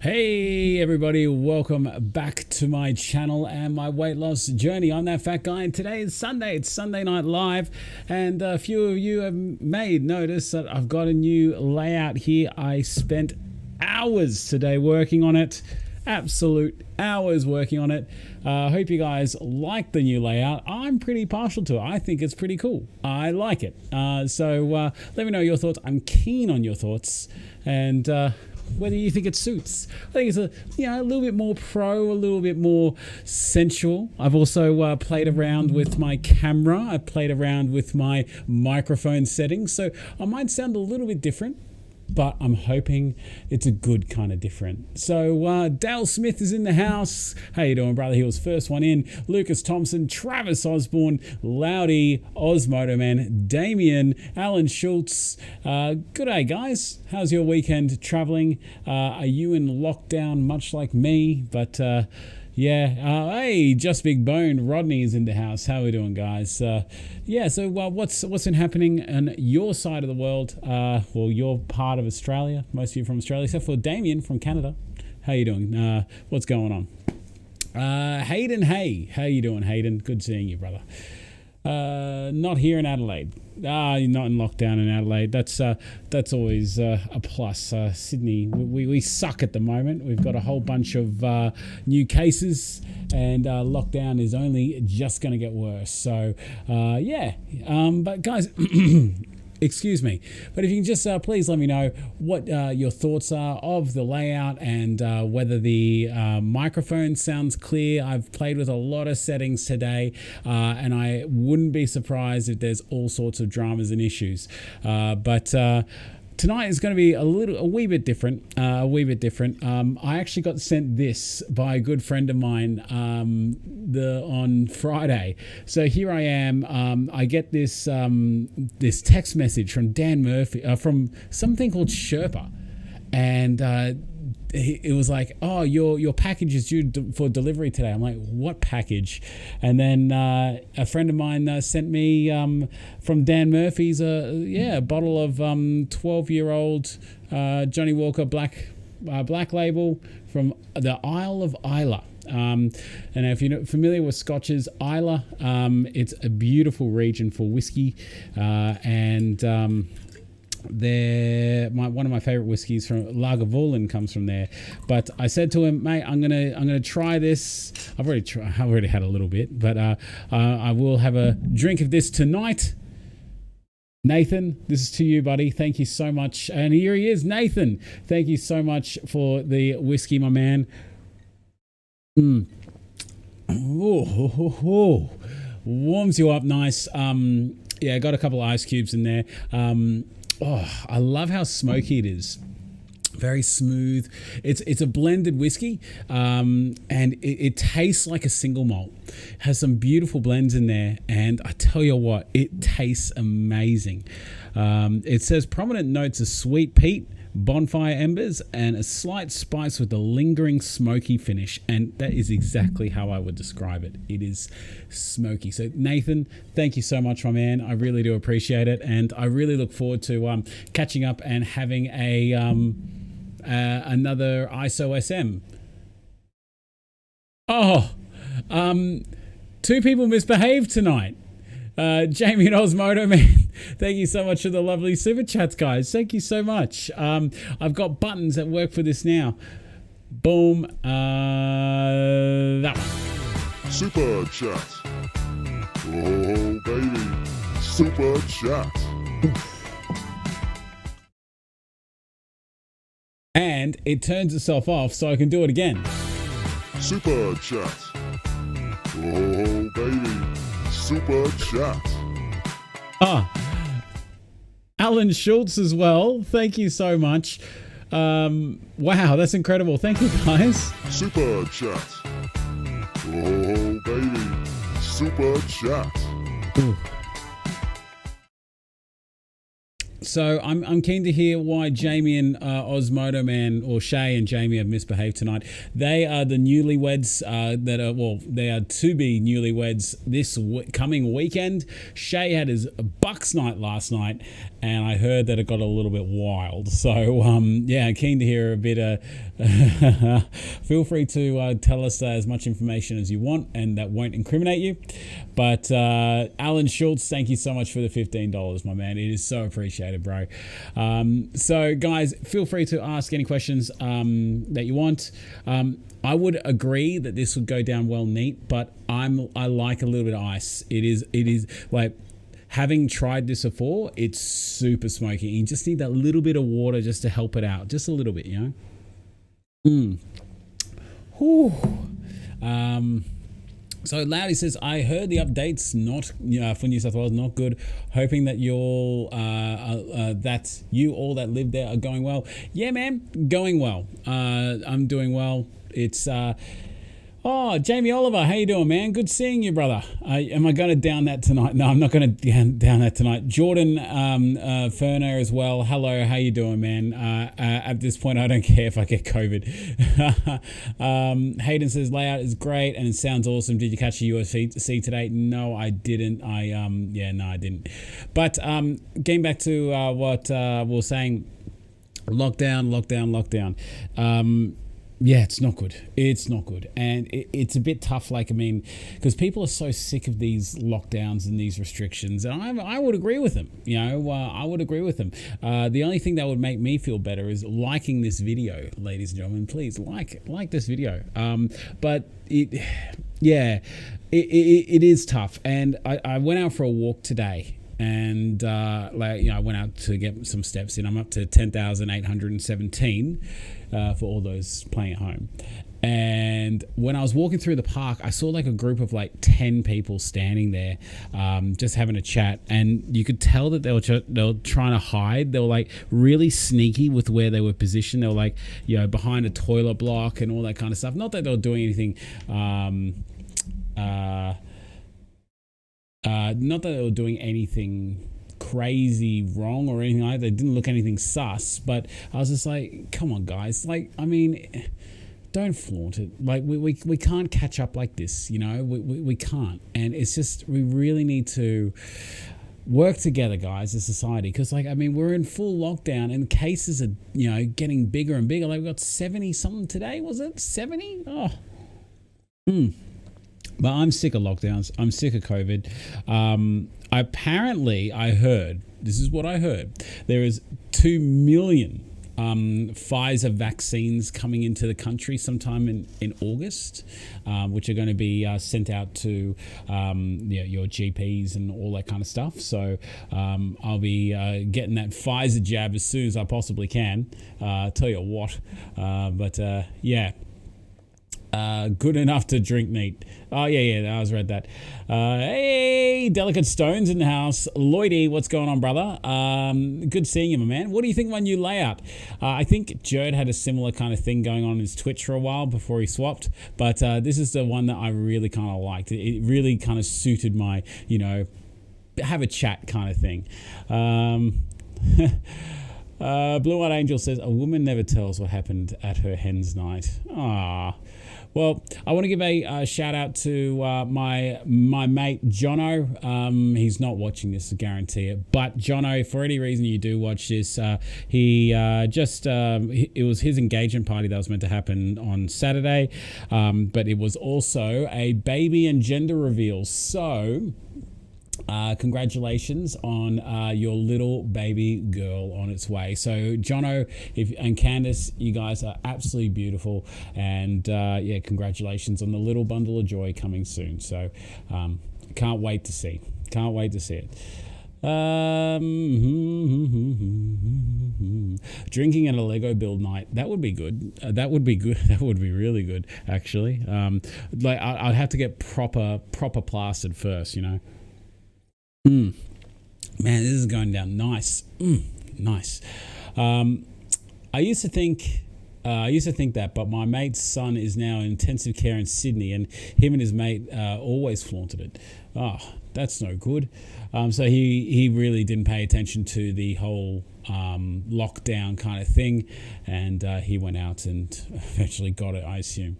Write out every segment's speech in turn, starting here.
Hey everybody, welcome back to my channel and my weight loss journey. I'm that fat guy, and today is Sunday. It's Sunday Night Live, and a few of you have made notice that I've got a new layout here. I spent hours today working on it, absolute hours working on it. I hope you guys like the new layout. I'm pretty partial to it. I think it's pretty cool. I like it. So let me know your thoughts. I'm keen on your thoughts, and whether you think it suits. I think it's a little bit more pro, a little bit more sensual. I've also played around with my camera. I've played around with my microphone settings, so I might sound a little bit different, but I'm hoping it's a good kind of different. So Dale Smith is in the house. How you doing, brother? He was first one in. Lucas Thompson, Travis Osborne, Loudy, Osmoto Man, Damien, Alan Schultz. Good day, guys. How's your weekend traveling? Are you in lockdown much like me? But yeah, hey, Just Big Bone, Rodney is in the house. How are we doing, guys? Yeah, so what's been happening on your side of the world? Well, you're part of Australia, most of you from Australia, except for Damien from Canada. How you doing? What's going on? Hayden, hey, how you doing, Hayden? Good seeing you, brother. Not here in Adelaide. You're not in lockdown in Adelaide. That's always a plus. Sydney, we suck at the moment. We've got a whole bunch of new cases, and lockdown is only just going to get worse. So yeah, but guys. Excuse me, but if you can just please let me know what your thoughts are of the layout, and whether the microphone sounds clear. I've played with a lot of settings today, and I wouldn't be surprised if there's all sorts of dramas and issues. But tonight is going to be a wee bit different. I actually got sent this by a good friend of mine on Friday. So here I am. I get this this text message from Dan Murphy from something called Sherpa, and it was like, oh, your package is due for delivery today. I'm like, what package? And then a friend of mine sent me from Dan Murphy's a bottle of 12-year-old Johnny Walker black label from the Isle of Islay. And if you're not familiar with Scotches, Islay, it's a beautiful region for whiskey, and one of my favorite whiskeys from Lagavulin comes from there. But I said to him, mate, I'm gonna try this. I've already had a little bit, but I will have a drink of this tonight. Nathan, this is to you, buddy. Thank you so much. And here he is, Nathan. Thank you so much for the whiskey, my man. Warms you up nice. Yeah, got a couple of ice cubes in there. Oh, I love how smoky it is very smooth. It's a blended whiskey, and it tastes like a single malt. Has some beautiful blends in there, and I tell you what, it tastes amazing. It says prominent notes of sweet peat, bonfire embers, and a slight spice with a lingering smoky finish, and that is exactly how I would describe it. It is smoky. So Nathan, thank you so much, my man. I really do appreciate it, and I really look forward to catching up and having a another ISO SM. Two people misbehaved tonight. Jamie and Osmodo, man, thank you so much for the lovely super chats, guys. Thank you so much. I've got buttons that work for this now. Boom. That one. Super chat. Oh, baby. Super chat. And it turns itself off so I can do it again. Super chat. Oh, baby. Super chat. Alan Schultz as well. Thank you so much. Wow, that's incredible. Thank you, guys. Super chat. Oh, baby. Super chat. Ooh. So I'm keen to hear why Jamie and Osmodo Man, or Shay and Jamie, have misbehaved tonight. They are the newlyweds they are to be newlyweds this coming weekend. Shay had his Bucks night last night, and I heard that it got a little bit wild. So yeah, keen to hear a bit. Feel free to tell us as much information as you want, and that won't incriminate you. But Alan Schultz, thank you so much for the $15, my man. It is so appreciated, bro. So guys, feel free to ask any questions that you want. I would agree that this would go down well neat, but I like a little bit of ice. It is like, having tried this before, it's super smoky. You just need that little bit of water just to help it out, just a little bit, you know. So Loudy says, I heard the updates not for New South Wales not good. Hoping that all that live there are going well. Yeah, man, going well. I'm doing well. It's Jamie Oliver, how you doing, man? Good seeing you, brother. Am I going to down that tonight? No, I'm not going to down that tonight. Jordan Ferner as well. Hello, how you doing, man? At this point, I don't care if I get COVID. Hayden says layout is great and it sounds awesome. Did you catch the UFC today? No, I didn't. I didn't. But getting back to what we were saying, lockdown. Yeah, it's not good. It's not good. And it's a bit tough, like, I mean, because people are so sick of these lockdowns and these restrictions. And I would agree with them. You know, I would agree with them. The only thing that would make me feel better is liking this video, ladies and gentlemen. Please like this video. But it is tough. And I went out for a walk today. And I went out to get some steps in. I'm up to 10,817 for all those playing at home. And when I was walking through the park, I saw like a group of like 10 people standing there, just having a chat. And you could tell that they were trying to hide. They were like really sneaky with where they were positioned. They were like, behind a toilet block and all that kind of stuff. Not that they were doing anything. Not that they were doing anything crazy wrong or anything like that. They didn't look anything sus, but I was just like, come on, guys. Like, I mean, don't flaunt it. Like, we can't catch up like this, you know? We can't. And it's just, we really need to work together, guys, as society. Because, like, I mean, we're in full lockdown and cases are, getting bigger and bigger. Like, we got 70 something today, was it? 70? Oh. But I'm sick of lockdowns. I'm sick of COVID. Apparently, I heard, this is what I heard, there is 2 million Pfizer vaccines coming into the country sometime in August, which are going to be sent out to your GPs and all that kind of stuff. So I'll be getting that Pfizer jab as soon as I possibly can. Tell you what. Yeah. Good enough to drink neat. Oh, yeah, I was read that. Hey, Delicate Stones in the house. Lloydie, what's going on, brother? Good seeing you, my man. What do you think of my new layout? I think Jared had a similar kind of thing going on his Twitch for a while before he swapped, but this is the one that I really kind of liked. It really kind of suited my, have a chat kind of thing. Blue Eyed Angel says, a woman never tells what happened at her hen's night. Ah. Well, I want to give a shout out to my mate Jono. He's not watching this, I guarantee it. But Jono, for any reason you do watch this, it was his engagement party that was meant to happen on Saturday, but it was also a baby and gender reveal. So congratulations on your little baby girl on its way. So Jono and Candace, you guys are absolutely beautiful, and congratulations on the little bundle of joy coming soon. So can't wait to see it. Drinking at a Lego build night, that would be good. That would be really good, actually. I'd have to get proper plastered first, Man, this is going down nice. Nice. I used to think that, but my mate's son is now in intensive care in Sydney, and him and his mate always flaunted it. Oh, that's no good. So he really didn't pay attention to the whole lockdown kind of thing, and he went out and eventually got it, I assume.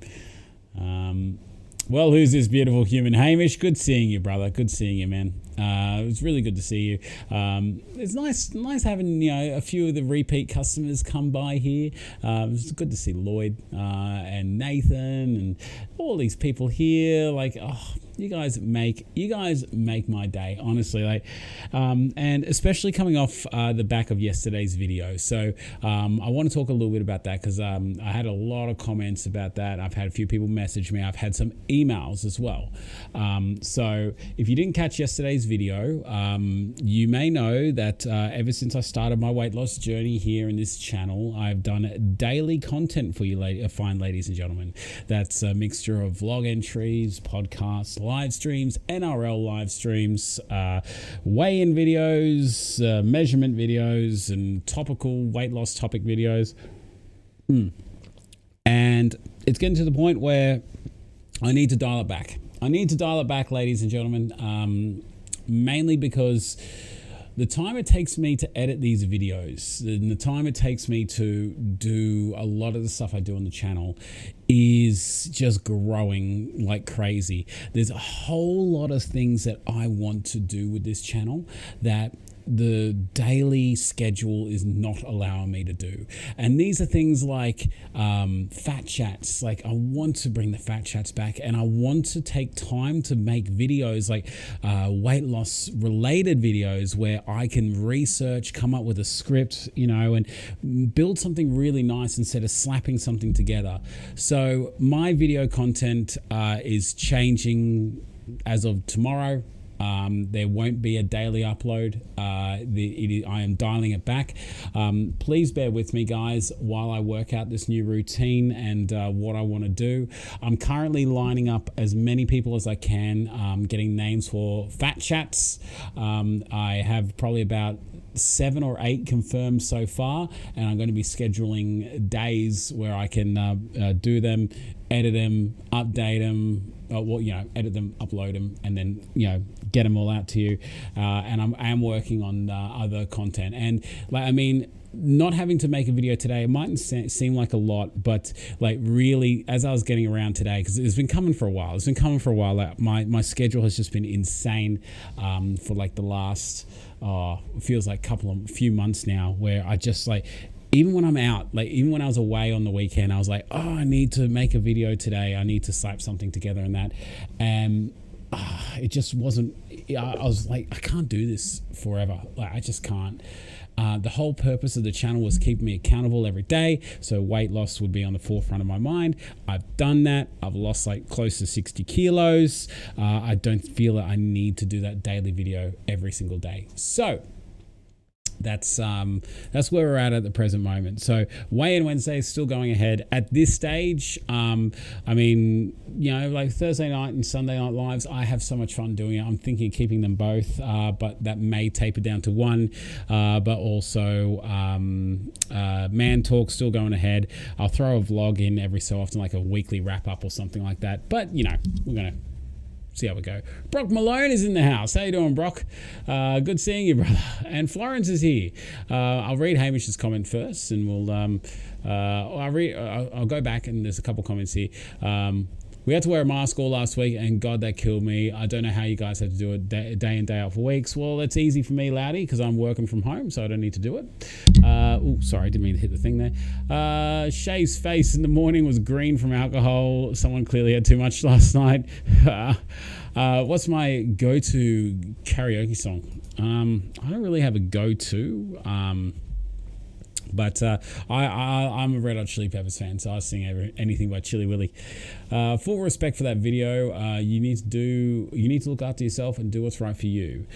Well, who's this beautiful human? Hamish, good seeing you, brother. Good seeing you, man. It was really good to see you. It's nice having a few of the repeat customers come by here. It's good to see Lloyd and Nathan and all these people here. You guys make my day, honestly. And especially coming off the back of yesterday's video. So I want to talk a little bit about that, because I had a lot of comments about that. I've had a few people message me. I've had some emails as well. So if you didn't catch yesterday's video, you may know that ever since I started my weight loss journey here in this channel, I've done daily content for you fine ladies and gentlemen. That's a mixture of vlog entries, podcasts, live streams, NRL live streams, weigh-in videos, measurement videos, and topical weight loss topic videos. And it's getting to the point where I need to dial it back. Ladies and gentlemen, mainly because the time it takes me to edit these videos and the time it takes me to do a lot of the stuff I do on the channel is just growing like crazy. There's a whole lot of things that I want to do with this channel that the daily schedule is not allowing me to do. And these are things like fat chats. I want to bring the fat chats back, and I want to take time to make videos like weight loss related videos where I can research, come up with a script, and build something really nice instead of slapping something together. So my video content is changing as of tomorrow. There won't be a daily upload. I am dialing it back. Please bear with me, guys, while I work out this new routine and what I want to do. I'm currently lining up as many people as I can, getting names for fat chats. I have probably about 7 or 8 confirmed so far, and I'm going to be scheduling days where I can do them, edit them, update them, edit them, upload them, and then get them all out to you. And I am working on other content, and not having to make a video today, it mightn't seem like a lot, but really, as I was getting around today, because it's been coming for a while. My schedule has just been insane for the last feels like few months now, where I just even when I'm out, even when I was away on the weekend, I was like, I need to make a video today. I need to slap something together and that. And it just wasn't, I was like, I can't do this forever. I just can't. The whole purpose of the channel was keeping me accountable every day, so weight loss would be on the forefront of my mind. I've done that. I've lost close to 60 kilos. I don't feel that I need to do that daily video every single day. So that's where we're at the present moment. So weigh-in Wednesday is still going ahead at this stage. I mean, you know, like Thursday night and Sunday night lives, I have so much fun doing it. I'm thinking of keeping them both, but that may taper down to one. But also Man Talk still going ahead. I'll throw a vlog in every so often, like a weekly wrap up or something like that. But you know, we're gonna see how we go. Brock Malone is in the house. How you doing, Brock? Good seeing you, brother. And Florence is here. I'll read Hamish's comment first, and we'll I'll go back, and there's a couple comments here. We had to wear a mask all last week, and God, that killed me. I don't know how you guys had to do it day in, day out for weeks. Well, it's easy for me, Loudy, because I'm working from home, so I don't need to do it. Oh, sorry, didn't mean to hit the thing there. Shay's face in the morning was green from alcohol. Someone clearly had too much last night. What's my go-to karaoke song? I don't really have a go-to. But I'm a Red Hot Chili Peppers fan, so I sing anything by Chili Willy. Full respect for that video. You need to look after yourself and do what's right for you.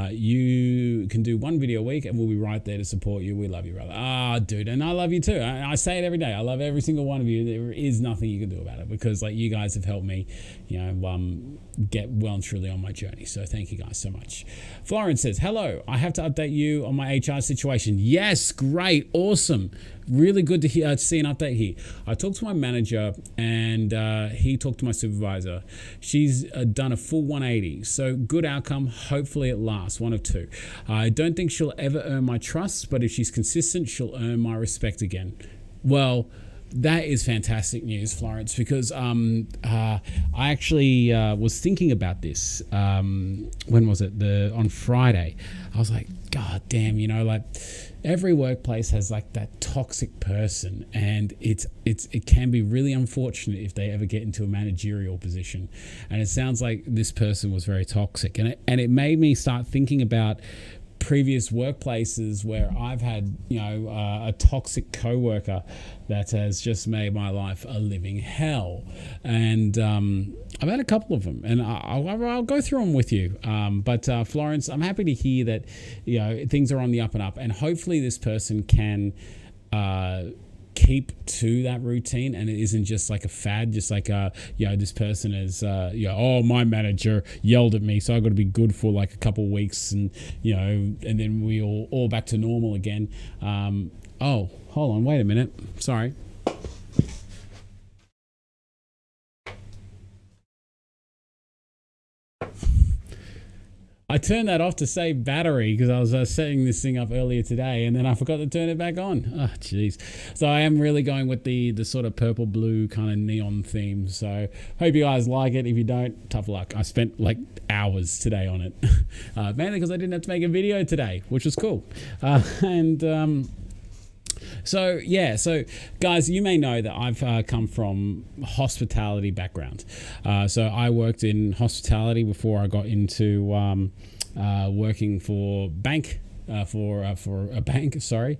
You can do one video a week, and we'll be right there to support you. We love you, brother. Dude, and I love you too. I say it every day. I love every single one of you. There is nothing you can do about it, because like you guys have helped me, you know, get well and truly on my journey. So thank you guys so much. Florence says, hello, I have to update you on my HR situation. Yes, great, awesome. Really good to see an update here. I talked to my manager, and he talked to my supervisor. She's done a full 180. So good outcome. Hopefully it lasts. One of two. I don't think she'll ever earn my trust, but if she's consistent, she'll earn my respect again. Well, that is fantastic news, Florence, because I actually was thinking about this. When was it? On Friday. I was like, God damn, you know, like every workplace has like that toxic person, and it can be really unfortunate if they ever get into a managerial position. And it sounds like this person was very toxic, and it made me start thinking about previous workplaces where I've had, you know, a toxic coworker that has just made my life a living hell. And I've had a couple of them, and I'll go through them with you. But Florence, I'm happy to hear that, you know, things are on the up and up, and hopefully this person can keep to that routine, and it isn't just like a fad, just like you know, this person is you know, oh, my manager yelled at me, so I got to be good for like a couple of weeks, and you know, and then we all back to normal again. Oh, hold on, wait a minute, sorry. I turned that off to save battery because I was setting this thing up earlier today, and then I forgot to turn it back on. Oh, jeez. So I am really going with the sort of purple blue kind of neon theme. So hope you guys like it. If you don't, tough luck. I spent like hours today on it, mainly because I didn't have to make a video today, which was cool. So yeah, so guys, you may know that I've come from hospitality background. So I worked in hospitality before I got into working for bank. For a bank, sorry,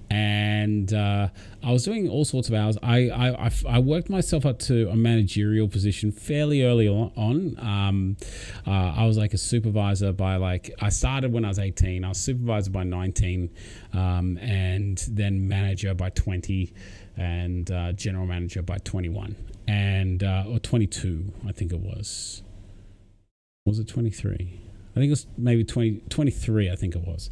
and I was doing all sorts of hours. I worked myself up to a managerial position fairly early on. I was like a supervisor by I started when I was 18. I was supervisor by 19, and then manager by 20, and general manager by 21, and or 22, I think it was. Was it 23? I think it was maybe 23, I think it was.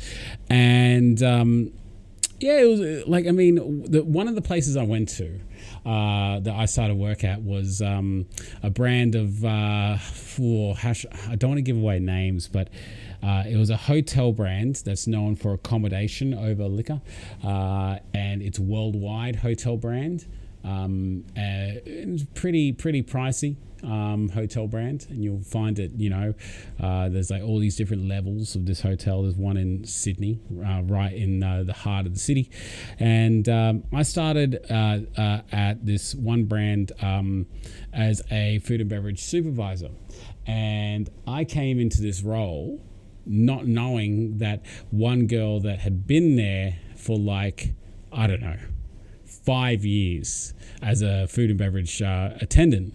And yeah, it was like, I mean, one of the places I went to that I started work at was a brand of, I don't want to give away names, but it was a hotel brand that's known for accommodation over liquor, and it's a worldwide hotel brand. It's pretty pricey. Hotel brand, and you'll find it, you know, there's like all these different levels of this hotel. There's one in Sydney, right in the heart of the city, and I started at this one brand as a food and beverage supervisor, and I came into this role not knowing that one girl that had been there for like, I don't know, 5 years as a food and beverage attendant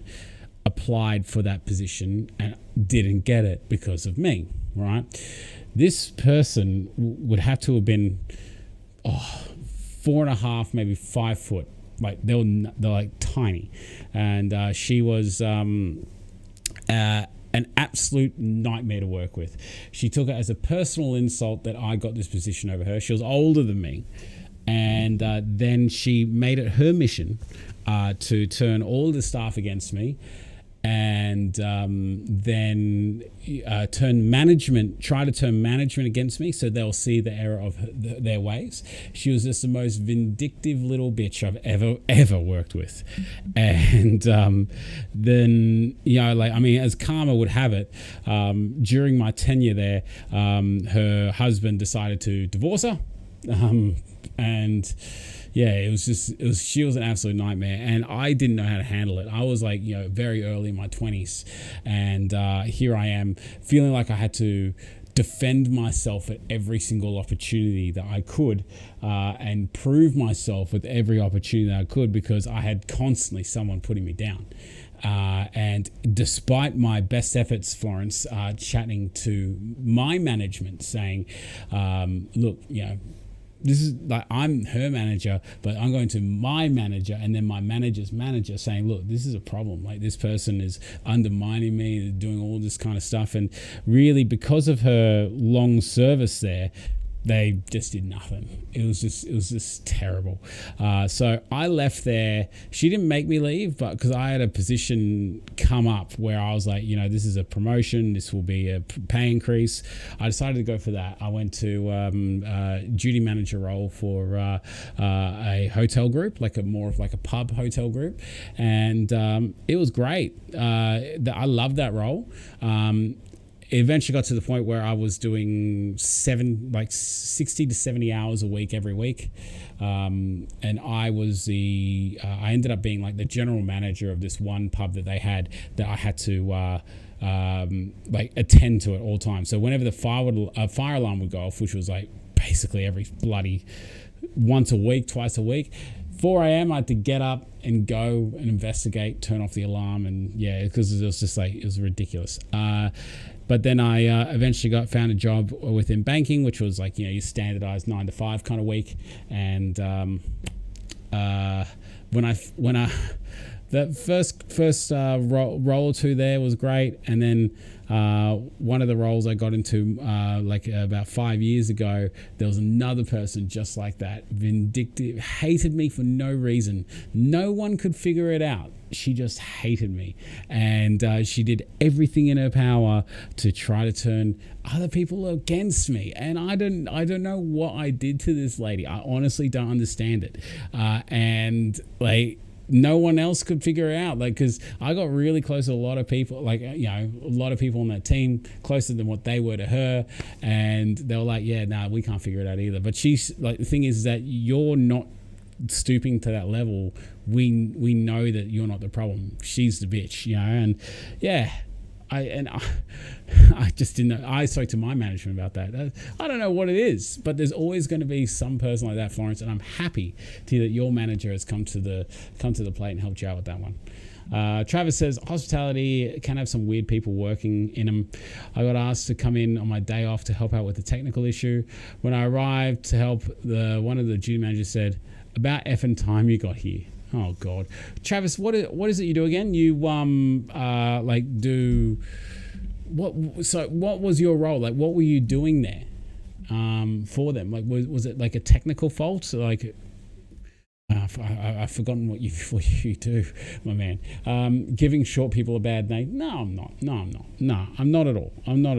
applied for that position and didn't get it because of me, right? This person would have to have been 4.5, maybe 5 foot. Like they're like tiny, and she was an absolute nightmare to work with. She took it as a personal insult that I got this position over her. She was older than me, and then she made it her mission to turn all the staff against me, and then try to turn management against me, so they'll see the error of their ways. She was just the most vindictive little bitch I've ever worked with. And then, as karma would have it, during my tenure there, her husband decided to divorce her, and yeah, she was an absolute nightmare, and I didn't know how to handle it. I was like, very early in my 20s, and here I am feeling like I had to defend myself at every single opportunity that I could, and prove myself with every opportunity that I could, because I had constantly someone putting me down. And despite my best efforts, Florence, chatting to my management saying, look, this is like, I'm her manager, but I'm going to my manager and then my manager's manager saying, look, this is a problem. Like, this person is undermining me, doing all this kind of stuff. And really, because of her long service there, they just did nothing. It was just terrible. So I left there. She didn't make me leave, but because I had a position come up where I was like, this is a promotion. This will be a pay increase. I decided to go for that. I went to duty manager role for a hotel group, more of a pub hotel group, and it was great. I loved that role. It eventually got to the point where I was doing 60 to 70 hours a week every week, and I ended up being like the general manager of this one pub that they had, that I had to attend to at all times. So whenever the fire alarm would go off, which was like basically every bloody once a week, twice a week, 4 a.m. I had to get up and go and investigate, turn off the alarm, and because it was just it was ridiculous. But then I eventually found a job within banking, which was your standardized 9 to 5 kind of week. And when I that first role or two there was great, and then one of the roles I got into about 5 years ago, there was another person just like that, vindictive, hated me for no reason. No one could figure it out. She just hated me, and she did everything in her power to try to turn other people against me. And I don't know what I did to this lady. I honestly don't understand it. And no one else could figure it out, because I got really close to a lot of people, a lot of people on that team, closer than what they were to her, and they were like, we can't figure it out either. But she's the thing is that you're not stooping to that level. We know that you're not the problem. She's the bitch, and I just didn't know. I spoke to my management about that. I don't know what it is, but there's always going to be some person like that, Florence, and I'm happy to hear that your manager has come to the plate and helped you out with that one. Travis says, hospitality can have some weird people working in them. I got asked to come in on my day off to help out with a technical issue. When I arrived to help, one of the duty managers said, "About effing time you got here." Oh God, Travis, what is it you do again? You do what? So what was your role? What were you doing there for them? Was it a technical fault? I've forgotten what you do, my man. Giving short people a bad name? No, I'm not. No, I'm not at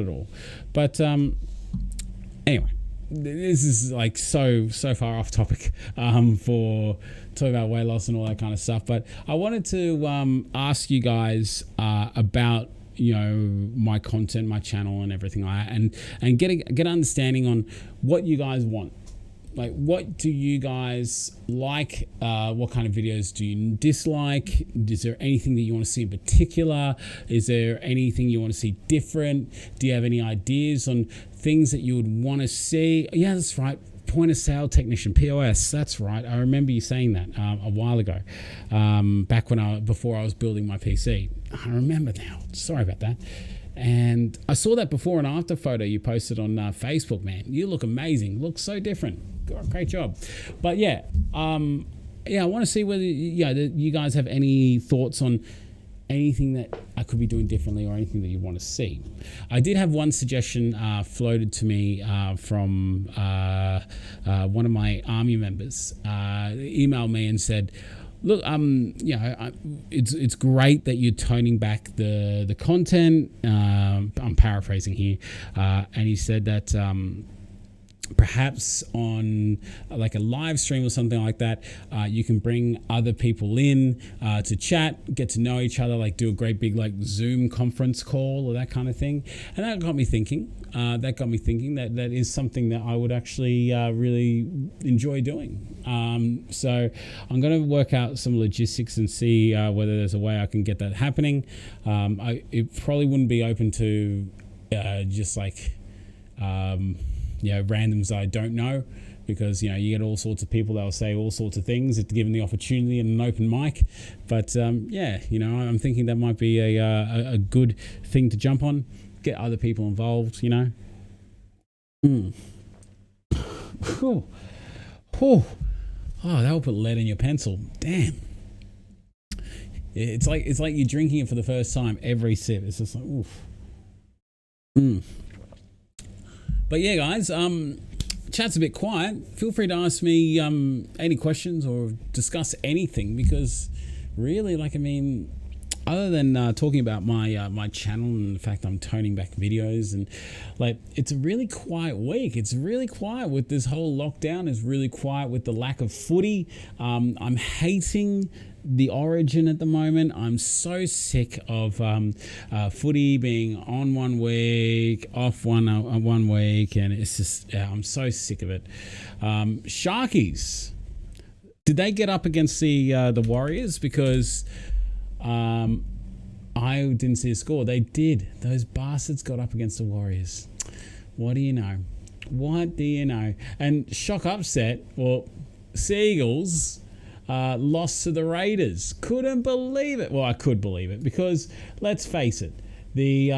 all. But anyway, this is so far off topic for talking about weight loss and all that kind of stuff. But I wanted to ask you guys about my content, my channel, and everything like that, and get an understanding on what you guys want. What do you guys like? What kind of videos do you dislike? Is there anything that you want to see in particular? Is there anything you want to see different? Do you have any ideas on things that you would want to see? Yeah, that's right. Point of sale technician, POS. That's right. I remember you saying that a while ago, back before I was building my PC. I remember now. Sorry about that. And I saw that before and after photo you posted on Facebook, man. You look amazing. Look so different. Great job. But yeah, I want to see whether you guys have any thoughts on anything that I could be doing differently or anything that you want to see. I did have one suggestion floated to me from one of my army members. Emailed me and said, look, it's great that you're toning back the content. I'm paraphrasing here. And he said that perhaps on like a live stream or something like that, you can bring other people in to chat, get to know each other, like do a great big like Zoom conference call or that kind of thing. And that got me thinking. That is something that I would actually really enjoy doing. So I'm going to work out some logistics and see whether there's a way I can get that happening. It probably wouldn't be open to just like randoms I don't know, because you get all sorts of people that will say all sorts of things if given the opportunity and an open mic. But I'm thinking that might be a good thing to jump on, get other people involved. Oh, that will put lead in your pencil. Damn. It's like you're drinking it for the first time every sip. It's just like oof. But yeah, guys, chat's a bit quiet. Feel free to ask me any questions or discuss anything, because really, other than talking about my channel and the fact I'm toning back videos, and it's a really quiet week. It's really quiet with this whole lockdown. It's really quiet with the lack of footy. I'm hating the Origin at the moment. I'm so sick of footy being on 1 week, off one week, and it's just I'm so sick of it. Sharkies, did they get up against the Warriors? Because I didn't see a score. They did. Those bastards got up against the Warriors. What do you know? And shock upset. Well, Seagulls lost to the Raiders. Couldn't believe it. Well, I could believe it, because let's face it, the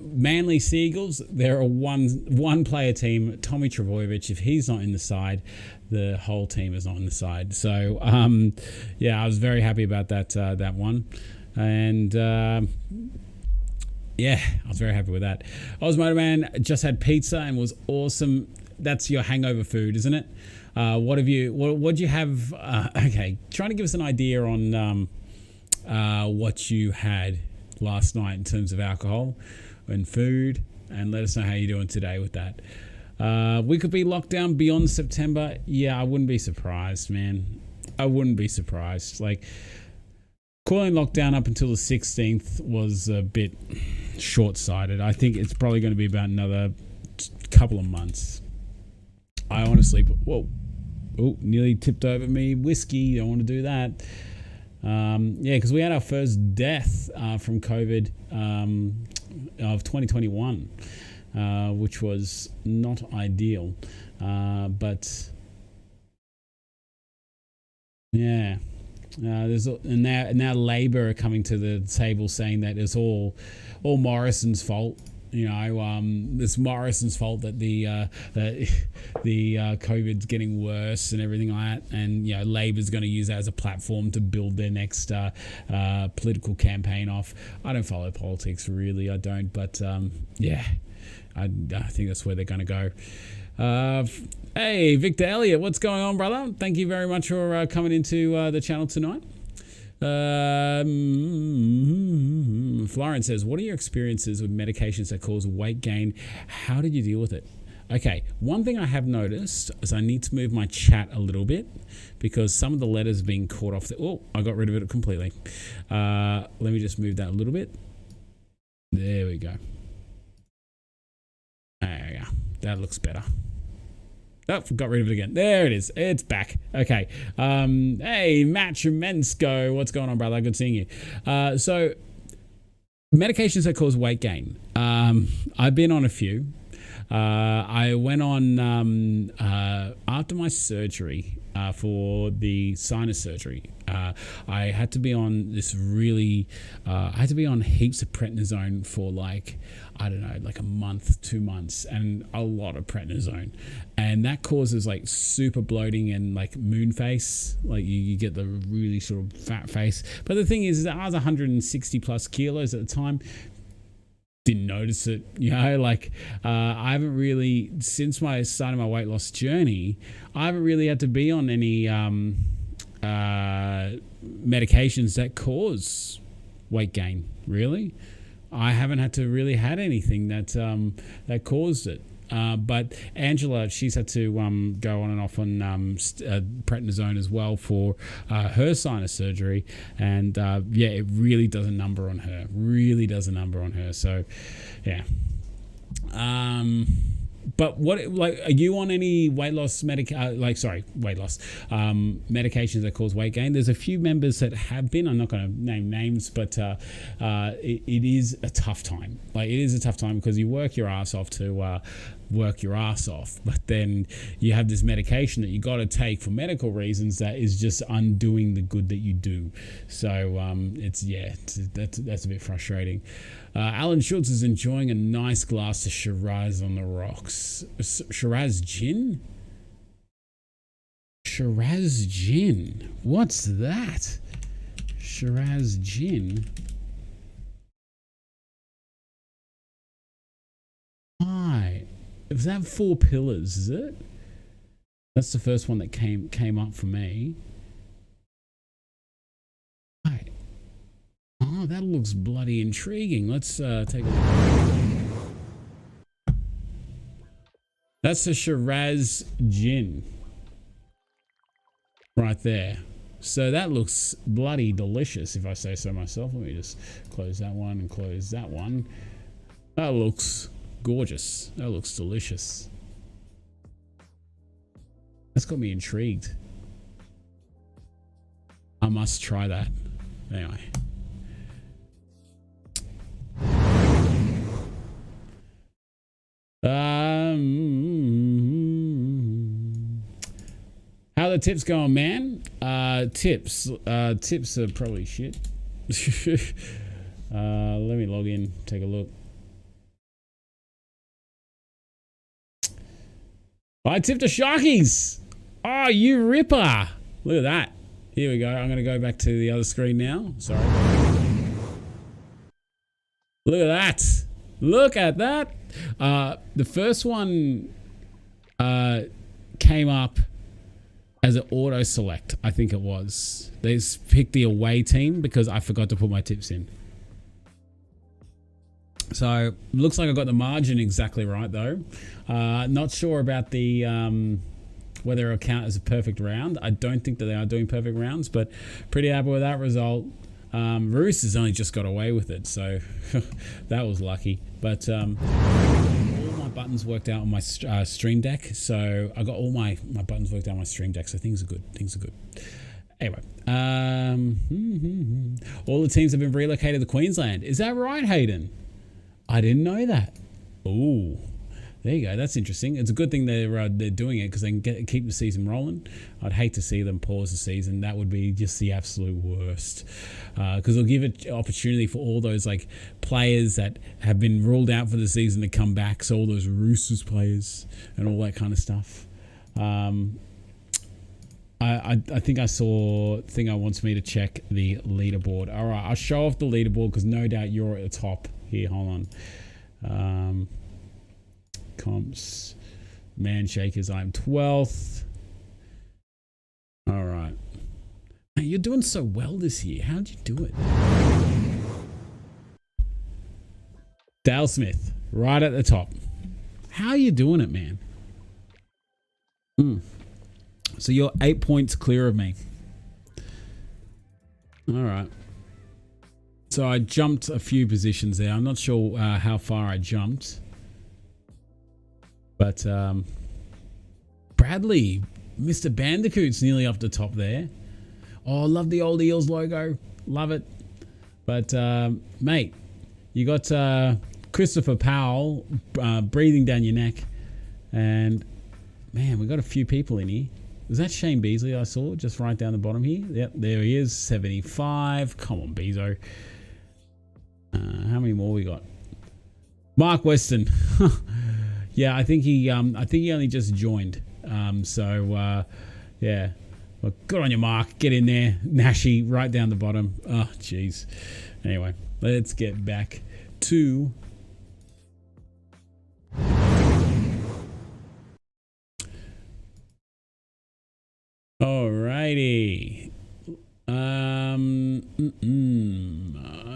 Manly Seagulls, they're a one player team. Tommy Trbojevic, if he's not in the side, the whole team is not in the side. So I was very happy about that one, and I was very happy with that. Osmotoman just had pizza and was awesome. That's your hangover food, isn't it? What'd you have? Okay, trying to give us an idea on what you had last night in terms of alcohol and food, and let us know how you're doing today with that. We could be locked down beyond September. Yeah, I wouldn't be surprised, man. I wouldn't be surprised. Like, calling lockdown up until the 16th was a bit short-sighted. I think it's probably going to be about another couple of months. I honestly, nearly tipped over me whiskey. Don't want to do that. Because we had our first death from COVID of 2021, which was not ideal. But yeah, there's now Labor are coming to the table saying that it's all Morrison's fault. It's Morrison's fault that the COVID's getting worse and everything like that, and Labor's going to use that as a platform to build their next political campaign off. I don't follow politics, really, I don't, but I think that's where they're going to go. Hey, Victor Elliott, what's going on, brother? Thank you very much for coming into the channel tonight. Florence says, what are your experiences with medications that cause weight gain? How did you deal with it? Okay, one thing I have noticed is I need to move my chat a little bit, because some of the letters are being caught off. I got rid of it completely. Let me just move that a little bit. There we go. There we go. That looks better. Oh, got rid of it again. There it is. It's back. Okay. Hey, Matt Tremensko. What's going on, brother? Good seeing you. So, medications that cause weight gain. I've been on a few. I went on after my surgery. for the sinus surgery. I had to be on this really, I had to be on heaps of prednisone for like, I don't know, like a month, 2 months, and a lot of prednisone. And that causes like super bloating and like moon face. Like you get the really sort of fat face. But the thing is that I was 160 plus kilos at the time. Didn't notice it, like I haven't really, since my start of my weight loss journey, I haven't really had to be on any medications that cause weight gain. Really, I haven't had to really had anything that that caused it. But Angela, she's had to go on and off on prednisone as well for her sinus surgery, and yeah, it really does a number on her. Really does a number on her. So, yeah. But what, like, are you on any weight loss medications that cause weight gain? There's a few members that have been. I'm not going to name names, but it is a tough time. Like, it is a tough time because you work your ass off to work your ass off, but then you have this medication that you got to take for medical reasons that is just undoing the good that you do. So that's a bit frustrating. Alan Schultz is enjoying a nice glass of Shiraz on the rocks. Shiraz gin? Shiraz gin. What's that? Shiraz gin. Hi. Is that Four Pillars, is it? That's the first one that came up for me. Right. Oh, that looks bloody intriguing. Let's take a look. That's the Shiraz gin. Right there. So that looks bloody delicious, if I say so myself. Let me just close that one and close that one. That looks gorgeous. That looks delicious. That's got me intrigued. I must try that. Anyway. How the tips going, man? Tips are probably shit. Let me log in, take a look. I tipped a Sharkies. Oh, you ripper. Look at that. Here we go. I'm going to go back to the other screen now. Sorry. Look at that. Look at that. The first one came up as an auto select, I think it was. They picked the away team because I forgot to put my tips in. So looks like I got the margin exactly right though. Not sure about the whether it'll count as a perfect round. I don't think that they are doing perfect rounds, but pretty happy with that result. Roos has only just got away with it, so that was lucky. But all my buttons worked out on my Stream Deck, so I got all my buttons worked out on my Stream Deck, so things are good. Things are good. Anyway, all the teams have been relocated to Queensland. Is that right, Hayden? I didn't know that. Ooh, there you go. That's interesting. It's a good thing they're doing it because they can keep the season rolling. I'd hate to see them pause the season. That would be just the absolute worst. Because it'll give it opportunity for all those like players that have been ruled out for the season to come back. So all those Roosters players and all that kind of stuff. I think I saw a thing that wants me to check the leaderboard. All right, I'll show off the leaderboard because no doubt you're at the top. Here, hold on. Comps, man shakers. I'm 12th. All right. Hey, you're doing so well this year. How'd you do it? Dale Smith, right at the top. How are you doing it, man? So you're 8 points clear of me. All right. So I jumped a few positions there. I'm not sure how far I jumped. But Bradley, Mr. Bandicoot's nearly up the top there. Oh, love the old Eels logo. Love it. But, mate, you got Christopher Powell breathing down your neck. And, man, we got a few people in here. Was that Shane Beasley I saw just right down the bottom here? Yep, there he is, 75. Come on, Bezo. How many more we got? Mark Weston. Yeah, I think he only just joined. Yeah. Well, good on you, Mark. Get in there. Nashi right down the bottom. Oh, jeez. Anyway, let's get back to alrighty.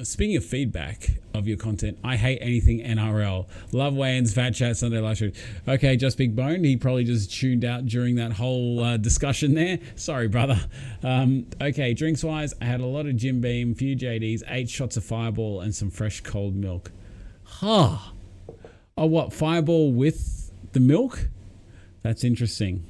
Speaking of feedback of your content, I hate anything NRL. Love Wayne's Fat Chat Sunday live stream. Okay, just Big Bone. He probably just tuned out during that whole discussion there. Sorry, brother. Okay, drinks wise, I had a lot of Jim Beam, few JDs, 8 shots of Fireball, and some fresh cold milk. Oh, what? Fireball with the milk? That's interesting.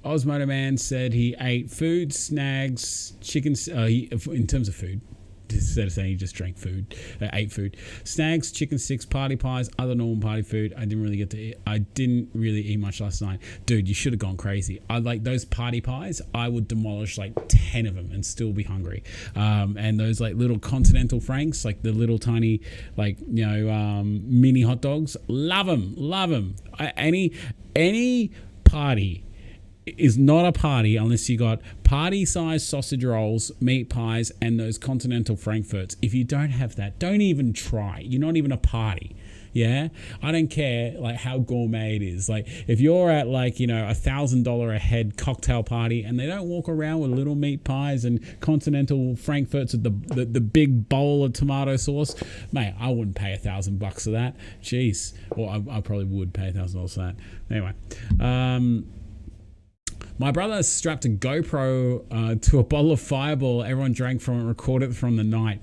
Osmoto Man said he ate food, snags, chicken. In terms of food, instead of saying he just drank food, ate food, snags, chicken sticks, party pies, other normal party food. I didn't really eat much last night, dude. You should have gone crazy. I like those party pies. I would demolish like 10 of them and still be hungry. And those like little continental franks, like the little tiny, like mini hot dogs. Love them. Any party is not a party unless you got party-sized sausage rolls, meat pies, and those continental frankfurts. If you don't have that, don't even try. You're not even a party. Yeah, I don't care like how gourmet it is. Like if you're at like $1,000 a head cocktail party and they don't walk around with little meat pies and continental frankfurts with the big bowl of tomato sauce, mate, I wouldn't pay $1,000 for that. Jeez, or I probably would pay $1,000 for that. Anyway, my brother strapped a GoPro to a bottle of Fireball. Everyone drank from it, recorded it from the night.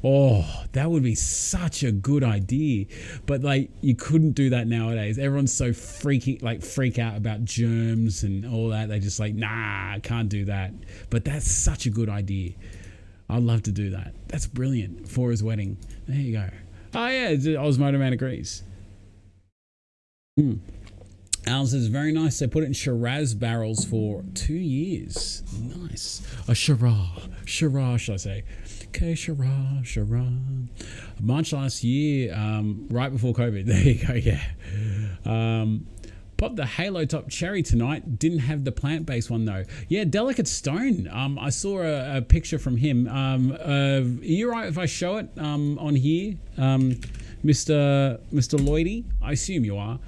Oh, that would be such a good idea. But like, you couldn't do that nowadays. Everyone's so freak out about germs and all that. They just like, nah, I can't do that. But that's such a good idea. I'd love to do that. That's brilliant for his wedding. There you go. Oh yeah, Osmoto Man agrees. Al says, very nice. They put it in Shiraz barrels for 2 years. Nice. A Shiraz, should I say. Okay, Shiraz. March last year, right before COVID. There you go, yeah. Popped the Halo Top Cherry tonight. Didn't have the plant-based one, though. Yeah, Delicate Stone. I saw a picture from him. Are you right if I show it on here? Mr. Lloydie, I assume you are.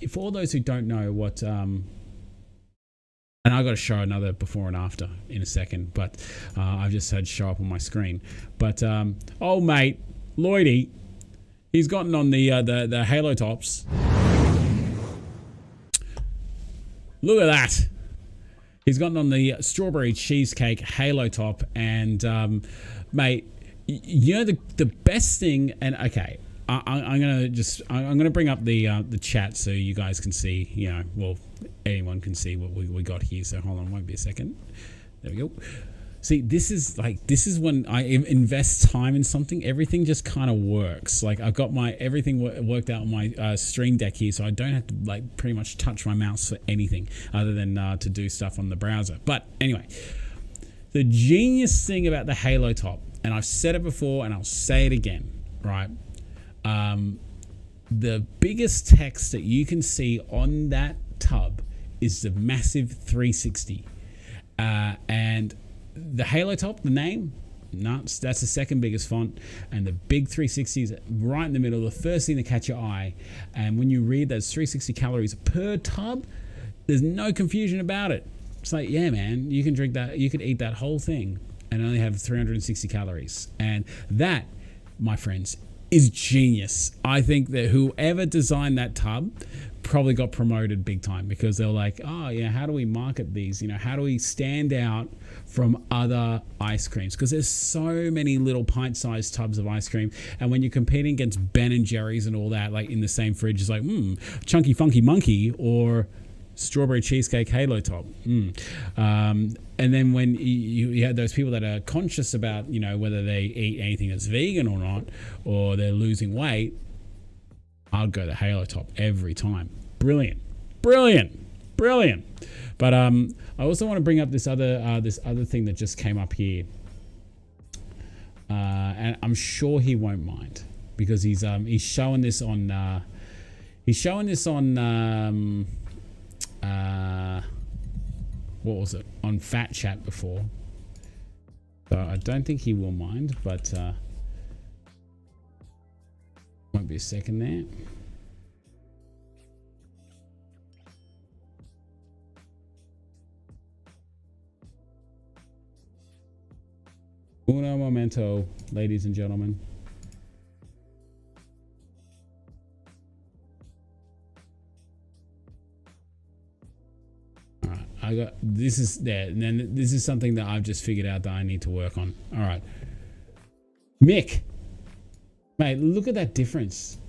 For all those who don't know what, and I've got to show another before and after in a second, but I've just had to show up on my screen. But old mate Lloydie, he's gotten on the Halo Tops. Look at that. He's gotten on the strawberry cheesecake Halo Top, and mate, the best thing, and okay, I'm gonna bring up the chat so you guys can see, anyone can see what we got here. So hold on, won't be a second. There we go. See, this is when I invest time in something, everything just kind of works. Like I've got everything worked out on my Stream Deck here, so I don't have to like pretty much touch my mouse for anything other than to do stuff on the browser. But anyway, the genius thing about the Halo Top, and I've said it before and I'll say it again, right? The biggest text that you can see on that tub is the massive 360. And the Halo Top, the name, nuts. That's the second biggest font. And the big 360 is right in the middle, the first thing to catch your eye. And when you read those 360 calories per tub, there's no confusion about it. It's like, yeah, man, you can drink that, you could eat that whole thing and only have 360 calories. And that, my friends, is genius. I think that whoever designed that tub probably got promoted big time, because they're like, oh yeah, how do we market these? How do we stand out from other ice creams? Because there's so many little pint-sized tubs of ice cream, and when you're competing against Ben and Jerry's and all that, like in the same fridge, it's like, Chunky Funky Monkey or strawberry cheesecake Halo Top. And then when you have those people that are conscious about, whether they eat anything that's vegan or not, or they're losing weight, I'll go the Halo Top every time. brilliant, brilliant, brilliant. But I also want to bring up this other thing that just came up here, and I'm sure he won't mind because he's showing this on what was it, on Fat Chat before. So I don't think he will mind, but won't be a second there. Uno momento, ladies and gentlemen. All right, I got this is there, and then this is something that I've just figured out that I need to work on. All right, Mick, mate, look at that difference.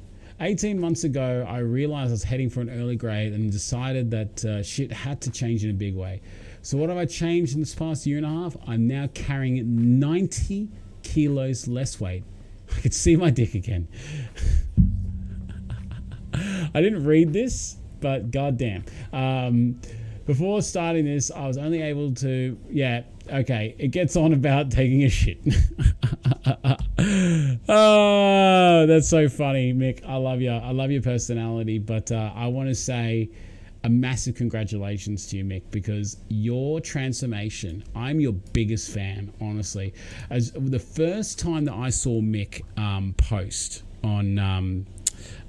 18 months ago, I realized I was heading for an early grade and decided that shit had to change in a big way. So what have I changed in this past year and a half? I'm now carrying 90 kilos less weight. I could see my dick again. I didn't read this, but goddamn. Before starting this, I was only able to, yeah, okay, it gets on about taking a shit. Oh, that's so funny, Mick. I love you. I love your personality, but I want to say a massive congratulations to you, Mick, because your transformation, I'm your biggest fan, honestly. As the first time that I saw Mick post on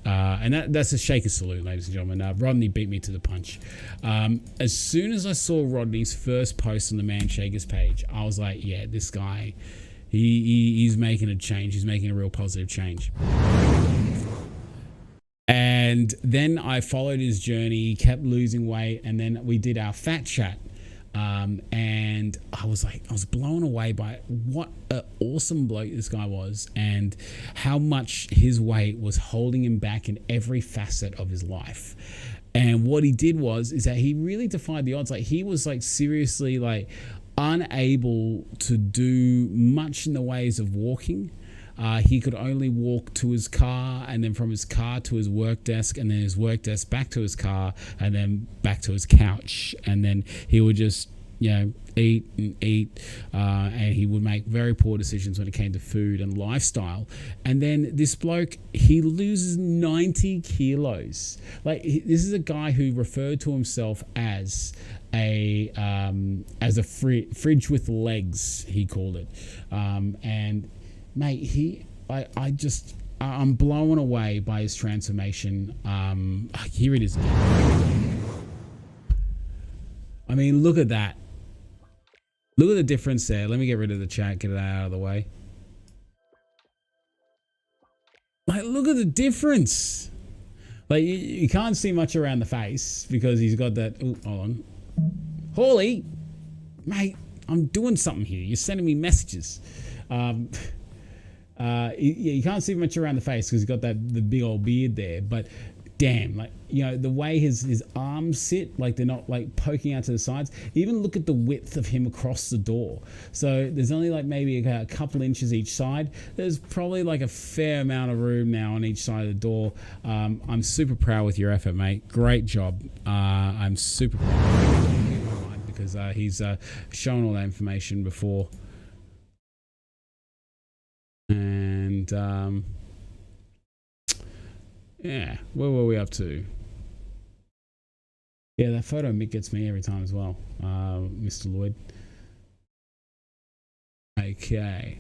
and that's a shaker salute, ladies and gentlemen. Rodney beat me to the punch. As soon as I saw Rodney's first post on the Man Shakers page, I was like, yeah, this guy, he's making a change. He's making a real positive change. And then I followed his journey. He kept losing weight, and then we did our Fat Chat. And I was blown away by what an awesome bloke this guy was, and how much his weight was holding him back in every facet of his life. And what he did is that he really defied the odds. Like, he was like seriously like unable to do much in the ways of walking. He could only walk to his car, and then from his car to his work desk, and then his work desk back to his car, and then back to his couch. And then he would just, eat and eat, and he would make very poor decisions when it came to food and lifestyle. And then this bloke, he loses 90 kilos. Like, this is a guy who referred to himself as a fridge with legs, he called it. And mate, I'm blown away by his transformation. Here it is again. I mean, look at that. Look at the difference there. Let me get rid of the chat, get that out of the way. Like, look at the difference. Like, you can't see much around the face because he's got that. Oh, hold on. Hawley, mate, I'm doing something here. You're sending me messages. You can't see much around the face because he's got the big old beard there, but damn, like, the way his arms sit, like they're not like poking out to the sides. Even look at the width of him across the door. So there's only like maybe a couple inches each side. There's probably like a fair amount of room now on each side of the door. I'm super proud with your effort, mate. Great job. I'm super proud because he's shown all that information before. And yeah, where were we up to? Yeah, that photo Mick gets me every time as well, Mr. Lloyd. Okay.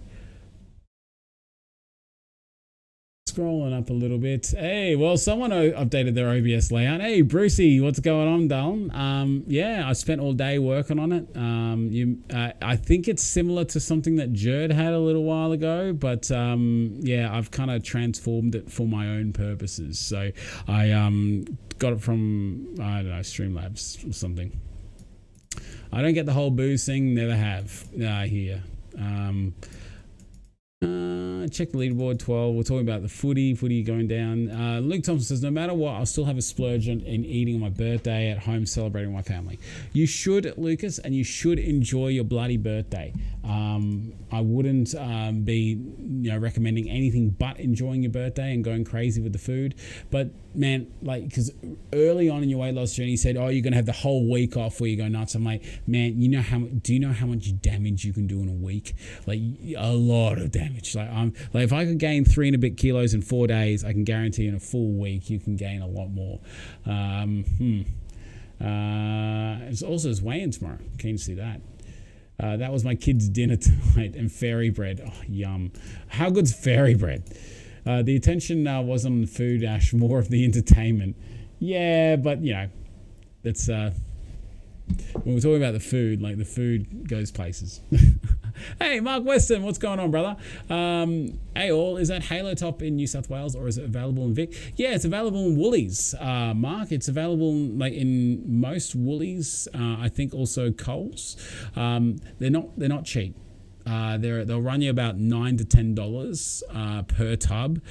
Scrolling up a little bit. Hey, well, someone updated their OBS layout. Hey, Brucey, what's going on, darling? Yeah, I spent all day working on it. I think it's similar to something that Jerd had a little while ago, but yeah, I've kind of transformed it for my own purposes. So I got it from, I don't know, Streamlabs or something. I don't get the whole booze thing, never have here. Check the leaderboard, 12. We're talking about the footy going down. Luke Thompson says, no matter what, I'll still have a splurge in eating on my birthday at home, celebrating with my family. You should, Lucas, and you should enjoy your bloody birthday. I wouldn't be recommending anything but enjoying your birthday and going crazy with the food. But man, like, because early on in your weight loss journey, you said, oh, you're going to have the whole week off where you go nuts. I'm like, man, do you know how much damage you can do in a week? Like, a lot of damage. Like if I could gain 3 and a bit kilos in 4 days, I can guarantee in a full week you can gain a lot more. It's also his weigh-in tomorrow. Keen to see that. That was my kids' dinner tonight, and fairy bread. Oh, yum. How good's fairy bread? The attention wasn't on the food, Ash, more of the entertainment. Yeah, but, that's... when we're talking about the food, like, the food goes places. Hey, Mark Weston, what's going on, brother? Hey, all, is that Halo Top in New South Wales, or is it available in Vic? Yeah, it's available in Woolies, Mark. It's available like in most Woolies. I think also Coles. They're not cheap. They'll run you about $9 to $10 per tub,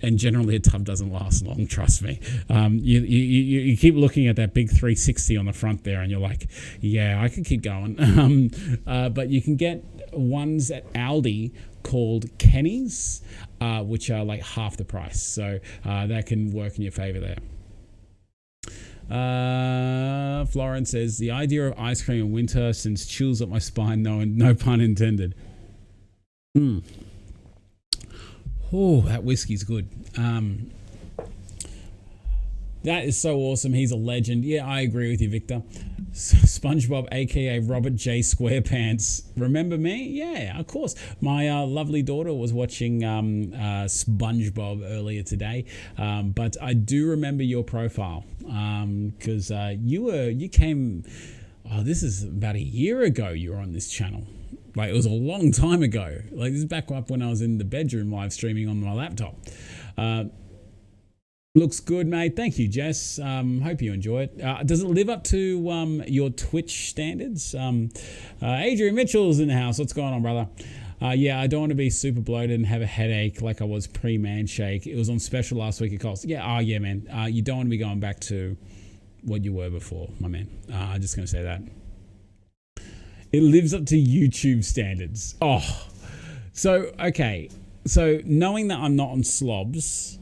and generally a tub doesn't last long. Trust me. You keep looking at that big 360 on the front there, and you're like, yeah, I could keep going. But you can get ones at Aldi called Kenny's, which are like half the price. So that can work in your favor there. Florence says, the idea of ice cream in winter sends chills up my spine, no pun intended. Oh, that whiskey's good. That is so awesome. He's a legend. Yeah, I agree with you, Victor. SpongeBob, aka Robert J. Squarepants. Remember me? Yeah, of course. My lovely daughter was watching SpongeBob earlier today, but I do remember your profile because you came. Oh, this is about a year ago. You were on this channel. Like, it was a long time ago. Like, this is back up when I was in the bedroom live streaming on my laptop. Looks good, mate. Thank you, Jess. Hope you enjoy it. Does it live up to your Twitch standards? Adrian Mitchell's in the house. What's going on, brother? Yeah, I don't want to be super bloated and have a headache like I was pre-man shake. It was on special last week at Coles. Yeah, yeah, man. You don't want to be going back to what you were before, my man. I'm just going to say that. It lives up to YouTube standards. Oh, so, okay. So knowing that I'm not on Slobs,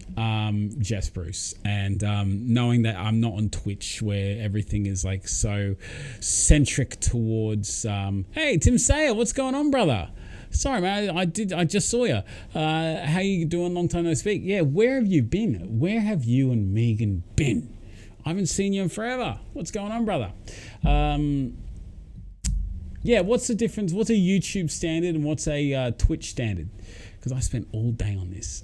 Jess Bruce, and knowing that I'm not on Twitch where everything is like so centric towards, hey, Tim Sayer, what's going on, brother? Sorry, man, I just saw you. How you doing? Long time no speak. Yeah, where have you been? Where have you and Megan been? I haven't seen you in forever. What's going on, brother? Yeah, what's the difference? What's a YouTube standard and what's a Twitch standard? Because I spent all day on this.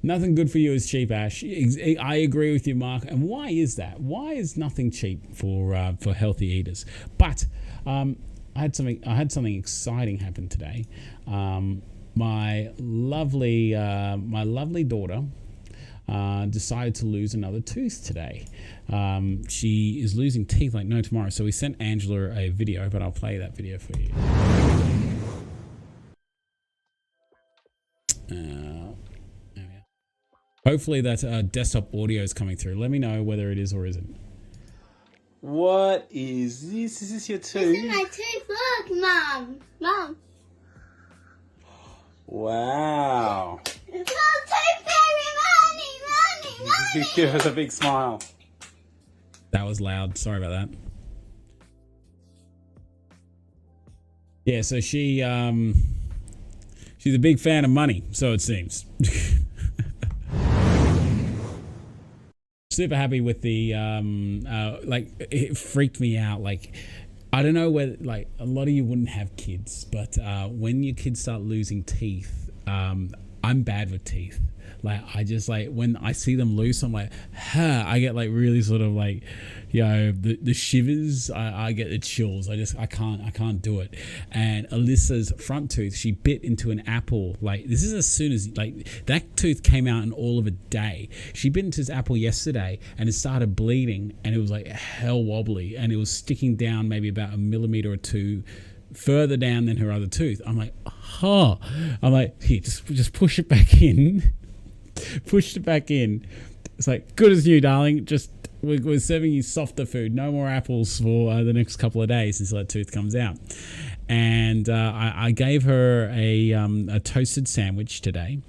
Nothing good for you is cheap, Ash. I agree with you, Mark. And why is that? Why is nothing cheap for healthy eaters? But I had something exciting happen today. My lovely daughter decided to lose another tooth today. She is losing teeth like no tomorrow. So we sent Angela a video, but I'll play that video for you. Hopefully that desktop audio is coming through. Let me know whether it is or isn't. What is this? Is this your tooth? This is my tooth. Look, Mom. Mom. Wow. It's all tooth fairy. Mommy. Give us a big smile. That was loud. Sorry about that. Yeah, so she's a big fan of money, so it seems. Super happy with the like, it freaked me out. Like, I don't know whether, like, a lot of you wouldn't have kids, but when your kids start losing teeth, I'm bad with teeth. Like, I just, like, when I see them loose, I'm like, huh, I get like really sort of like, the shivers. I get the chills. I can't do it. And Alyssa's front tooth, she bit into an apple. Like, this is as soon as, like, that tooth came out in all of a day. She bit into this apple yesterday and it started bleeding and it was like hell wobbly and it was sticking down maybe about 1 millimeter or 2 further down than her other tooth. I'm like, oh, I'm like, here, just push it back in. Pushed it back in. It's like, good as new, darling. Just we're serving you softer food. No more apples for the next couple of days until that tooth comes out. And I gave her a toasted sandwich today.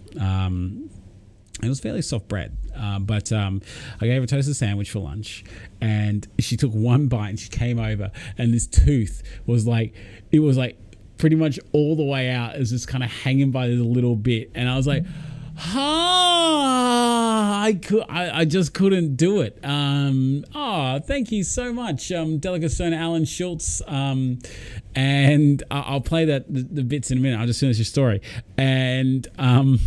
It was fairly soft bread, but I gave her a toasted sandwich for lunch, and she took one bite and she came over, and this tooth was like, it was like pretty much all the way out. It was just kind of hanging by this little bit, and I was like, I just couldn't do it. Thank you so much, Delicate Stone Alan Schultz. And I'll play the bits in a minute. I'll just finish your story. And I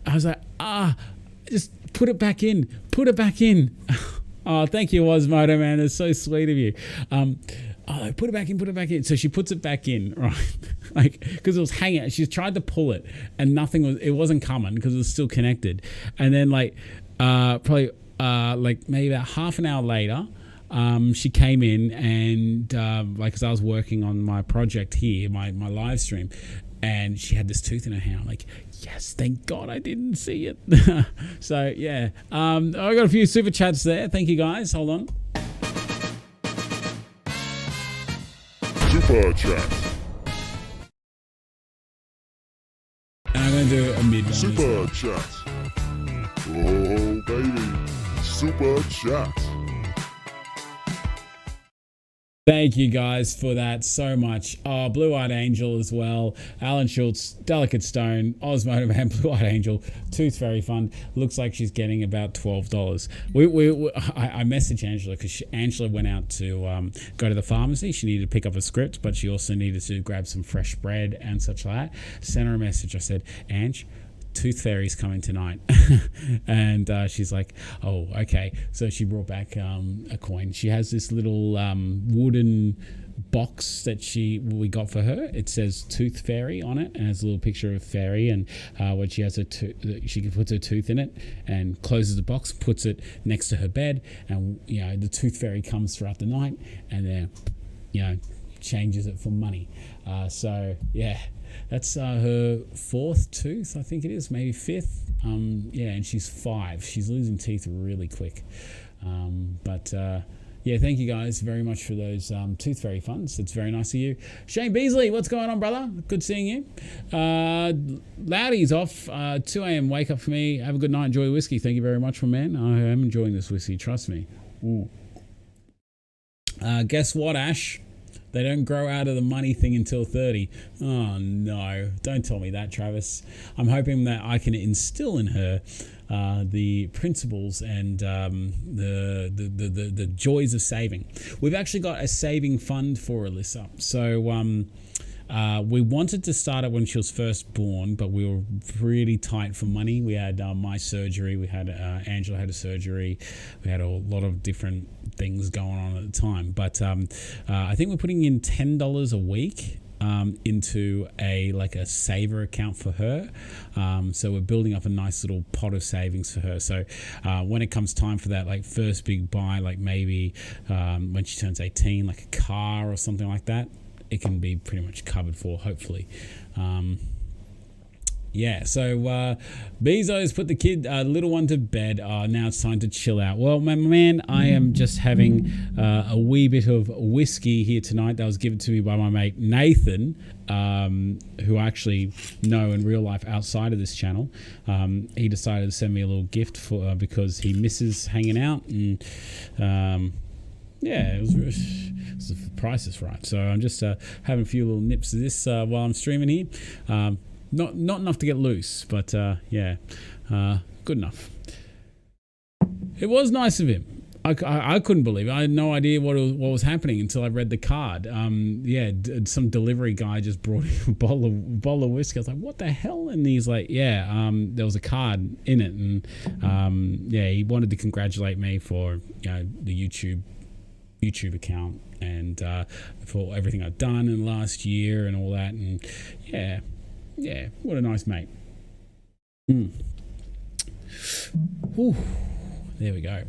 was like, just put it back in. Put it back in. Oh, thank you, Osmodo, man. That's so sweet of you. Put it back in, put it back in. So she puts it back in, right? Like, because it was hanging. She tried to pull it, and it wasn't coming because it was still connected. And then probably maybe about half an hour later, she came in and because I was working on my project here, my live stream, and she had this tooth in her hand. I'm like, yes, thank God I didn't see it. So yeah, I got a few super chats there. Thank you guys. Hold on. Super chat. And I'm going to do a mid one. Super chat. Oh, baby. Super chat. Thank you guys for that so much. Oh, Blue Eyed Angel as well. Alan Schultz, Delicate Stone, Osmodo Man, Blue Eyed Angel, Tooth Fairy Fund. Looks like she's getting about $12. I messaged Angela because Angela went out to go to the pharmacy. She needed to pick up a script, but she also needed to grab some fresh bread and such like that. Sent her a message. I said, Ange, Tooth Fairy's coming tonight. And she's like, oh, okay. So she brought back a coin. She has this little wooden box that we got for her. It says Tooth Fairy on it, and has a little picture of fairy, and when she has she puts her tooth in it and closes the box, puts it next to her bed, and the Tooth Fairy comes throughout the night and then changes it for money. So yeah, that's her fourth tooth, I think it is, maybe fifth. And she's 5. She's losing teeth really quick. Yeah, thank you guys very much for those Tooth Fairy funds. It's very nice of you. Shane Beasley, what's going on, brother? Good seeing you. Loudy's off. 2 a.m. wake up for me. Have a good night. Enjoy the whiskey. Thank you very much, my man. I am enjoying this whiskey. Trust me. Guess what, Ash? They don't grow out of the money thing until 30. Oh, no. Don't tell me that, Travis. I'm hoping that I can instill in her the principles and the joys of saving. We've actually got a saving fund for Alyssa. So we wanted to start it when she was first born, but we were pretty tight for money. We had my surgery. We had Angela had a surgery. We had a lot of different things going on at the time. But I think we're putting in $10 a week into a saver account for her. So we're building up a nice little pot of savings for her. So when it comes time for that first big buy, maybe when she turns 18, like a car or something like that, it can be pretty much covered for, hopefully. So Bezos put the little one to bed. Now it's time to chill out. Well, my man, I am just having a wee bit of whiskey here tonight that was given to me by my mate Nathan, who I actually know in real life outside of this channel. He decided to send me a little gift for because he misses hanging out, and it was the price is right. So I'm just having a few little nips of this while I'm streaming here. Not enough to get loose, but good enough. It was nice of him. I couldn't believe it. I had no idea what was happening until I read the card. Some delivery guy just brought a bottle of whiskey. I was like, what the hell? And he's like, there was a card in it, and he wanted to congratulate me for the YouTube account and for everything I've done in the last year and all that, and what a nice mate. Whew, there we go.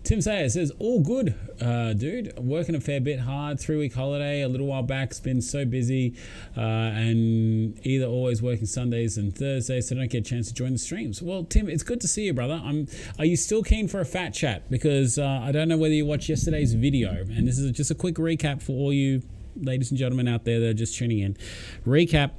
Tim Sayer says, all good, dude. Working a fair bit hard, 3-week holiday a little while back. It's been so busy, and either always working Sundays and Thursdays, so I don't get a chance to join the streams. Well, Tim, it's good to see you, brother. Are you still keen for a fat chat? Because I don't know whether you watched yesterday's video, and this is just a quick recap for all you ladies and gentlemen out there that are just tuning in. Recap,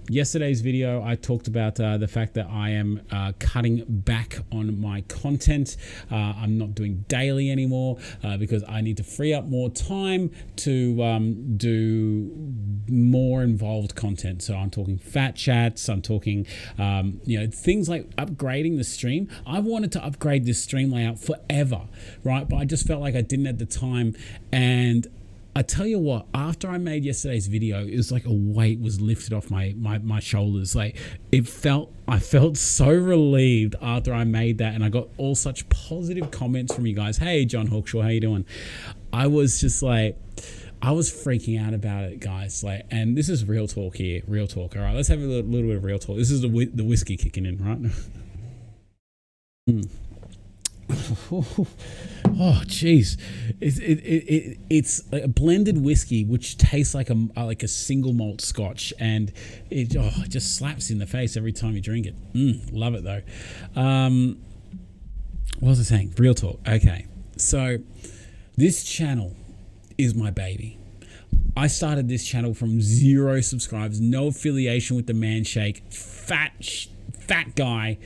yesterday's video, I talked about the fact that I am cutting back on my content. I'm not doing daily anymore because I need to free up more time to do more involved content. So I'm talking fat chats, I'm talking things like upgrading the stream. I wanted to upgrade this stream layout forever, right? But I just felt like I didn't at the time. And I tell you what, after I made yesterday's video, it was like a weight was lifted off my shoulders. Like I felt so relieved after I made that, and I got all such positive comments from you guys. Hey, John Hawkshaw, how you doing? I was just like, I was freaking out about it, guys. Like, and this is real talk here, real talk. All right, let's have a little bit of real talk. This is the whiskey kicking in, right? Oh, jeez, it's like a blended whiskey which tastes like a single malt Scotch, and it just slaps in the face every time you drink it. Love it though. What was I saying? Real talk. Okay, so this channel is my baby. I started this channel from 0 subscribers, no affiliation with the Man Shake, fat guy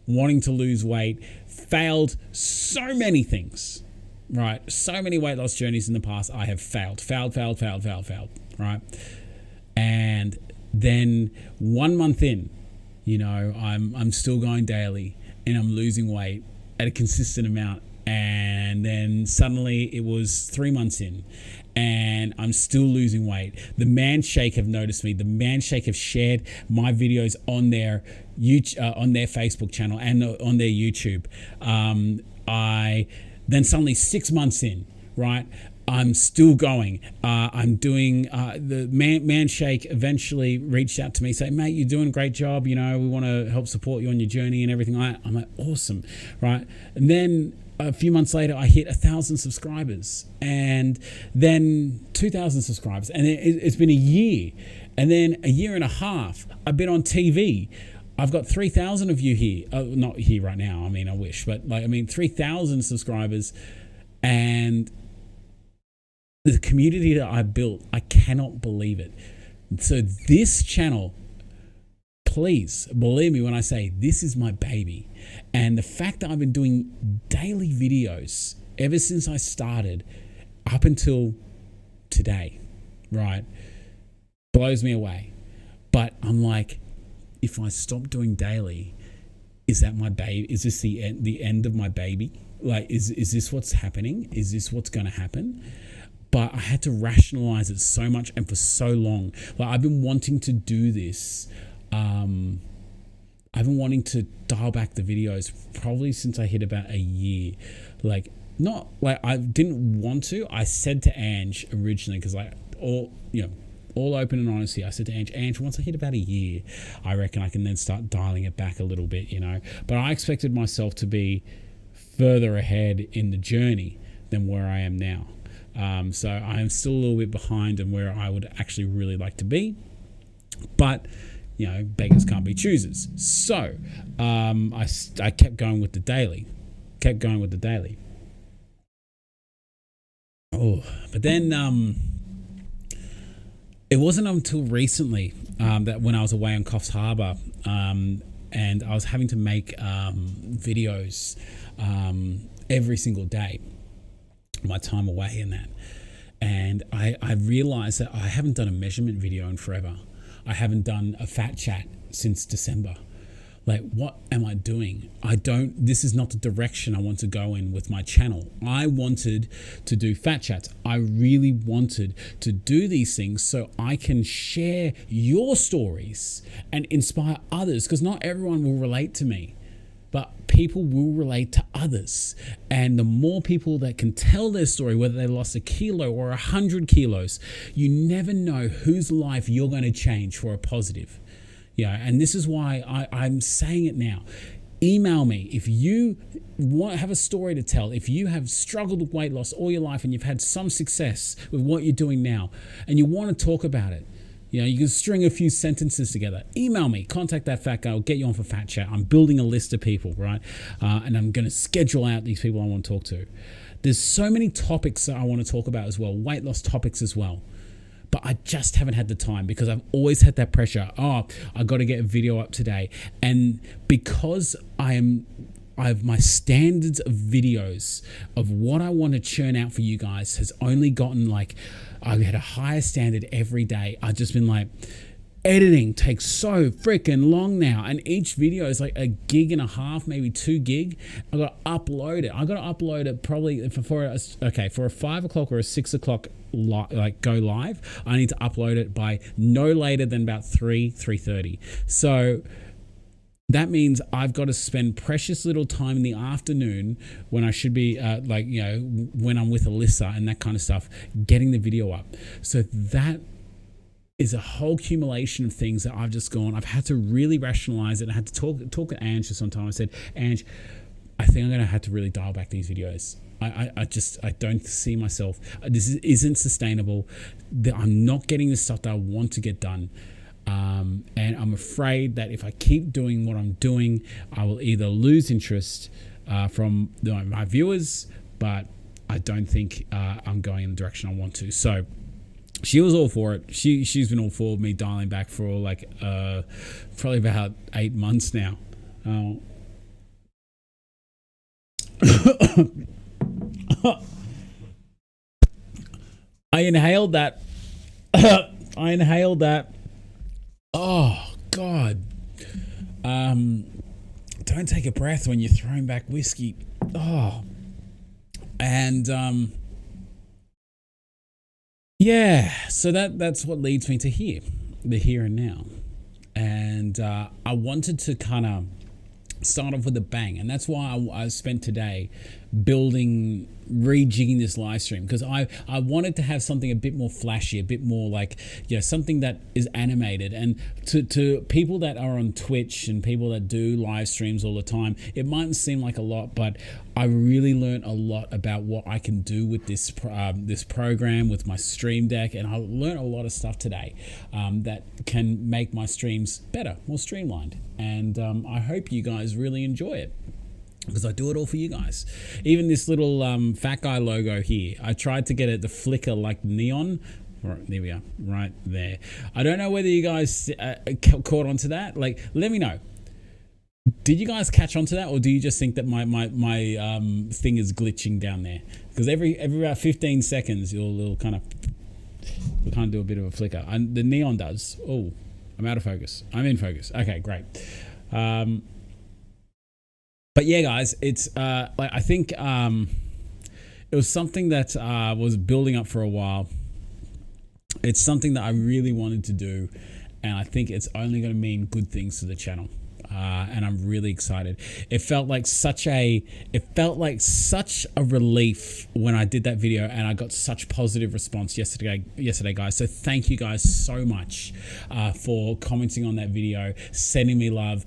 wanting to lose weight. Failed so many things, right? So many weight loss journeys in the past. I have failed, right? And then 1 month in, I'm still going daily and I'm losing weight at a consistent amount. And then suddenly it was 3 months in and I'm still losing weight. The Man Shake have noticed me. The Man Shake have shared my videos on their Facebook channel and on their YouTube. Then suddenly 6 months in, right? I'm still going. I'm doing the Man Shake eventually reached out to me saying, mate, you're doing a great job. We want to help support you on your journey and everything like that. I'm like, awesome, right? And then a few months later, I hit 1,000 subscribers, and then 2,000 subscribers, and it's been a year, and then a year and a half. I've been on TV. I've got 3,000 of you here. Not here right now. I mean, I wish, but 3,000 subscribers, and the community that I built, I cannot believe it. So this channel, please believe me when I say this is my baby. And the fact that I've been doing daily videos ever since I started up until today, right, blows me away. But I'm like, if I stop doing daily, is that my baby? Is this the end of my baby? Like, is this what's happening? Is this what's going to happen? But I had to rationalize it so much and for so long. Like, I've been wanting to do this. I've been wanting to dial back the videos probably since I hit about a year. Like, not like I didn't want to. I said to Ange originally, because all open and honesty, I said to Ange, once I hit about a year, I reckon I can then start dialing it back a little bit, But I expected myself to be further ahead in the journey than where I am now. So I am still a little bit behind on where I would actually really like to be. But beggars can't be choosers. So I kept going with the daily. Oh, but then it wasn't until recently that when I was away on Coffs Harbour and I was having to make videos every single day, my time away in that. And I realized that I haven't done a measurement video in forever. I haven't done a fat chat since December. Like, what am I doing? This is not the direction I want to go in with my channel. I wanted to do fat chats. I really wanted to do these things so I can share your stories and inspire others, because not everyone will relate to me, but people will relate to others. And the more people that can tell their story, whether they lost 1 kilo or 100 kilos, you never know whose life you're going to change for a positive. And this is why I'm saying it now. email me if you have a story to tell. If you have struggled with weight loss all your life and you've had some success with what you're doing now and you want to talk about it, you know, you can string a few sentences together. Email me, contact that fat guy. I'll get you on for Fat Chat. I'm building a list of people, right? And I'm going to schedule out these people I want to talk to. There's so many topics that I want to talk about as well, weight loss topics as well. But I just haven't had the time because I've always had that pressure. Oh, I got to get a video up today. And because I have my standards of videos of what I want to churn out for you guys has only gotten like, I had a higher standard every day. I've just been like, editing takes so freaking long now. And each video is like 1.5 gigs, maybe 2 gig. I got to upload it. I got to upload it probably for a 5 o'clock or a 6 o'clock go live. I need to upload it by no later than about 3:30. So that means I've got to spend precious little time in the afternoon when I should be when I'm with Alyssa and that kind of stuff, getting the video up. So that is a whole accumulation of things that I've had to really rationalize it. I had to talk to Ange for some time. I said, Ange, I think I'm going to have to really dial back these videos. I don't see myself. This isn't sustainable. I'm not getting the stuff that I want to get done. And I'm afraid that if I keep doing what I'm doing, I will either lose interest from my viewers, but I don't think I'm going in the direction I want to. So she was all for it. She's been all for me dialing back for probably about 8 months now. I inhaled that. Oh God. Don't take a breath when you're throwing back whiskey. Oh. And yeah, so that's what leads me to the here and now. And I wanted to kind of start off with a bang, and that's why I spent today rejigging this live stream, because I wanted to have something a bit more flashy, a bit more like, something that is animated. And to people that are on Twitch and people that do live streams all the time, it mightn't seem like a lot, but I really learned a lot about what I can do with this program, with my stream deck, and I learned a lot of stuff today that can make my streams better, more streamlined. And I hope you guys really enjoy it, because I do it all for you guys. Even this little fat guy logo here, I tried to get it to flicker like neon. Right, there we are, right there. I don't know whether you guys caught on to that. Like, let me know. Did you guys catch on to that, or do you just think that my thing is glitching down there? Because every about 15 seconds, you'll kind of do a bit of a flicker. And the neon does. Oh, I'm out of focus. I'm in focus. Okay, great. But yeah, guys, it's I think it was something that was building up for a while. It's something that I really wanted to do, and I think it's only going to mean good things to the channel. And I'm really excited. It felt like such a relief when I did that video, and I got such positive response yesterday, guys. So thank you guys so much for commenting on that video, sending me love,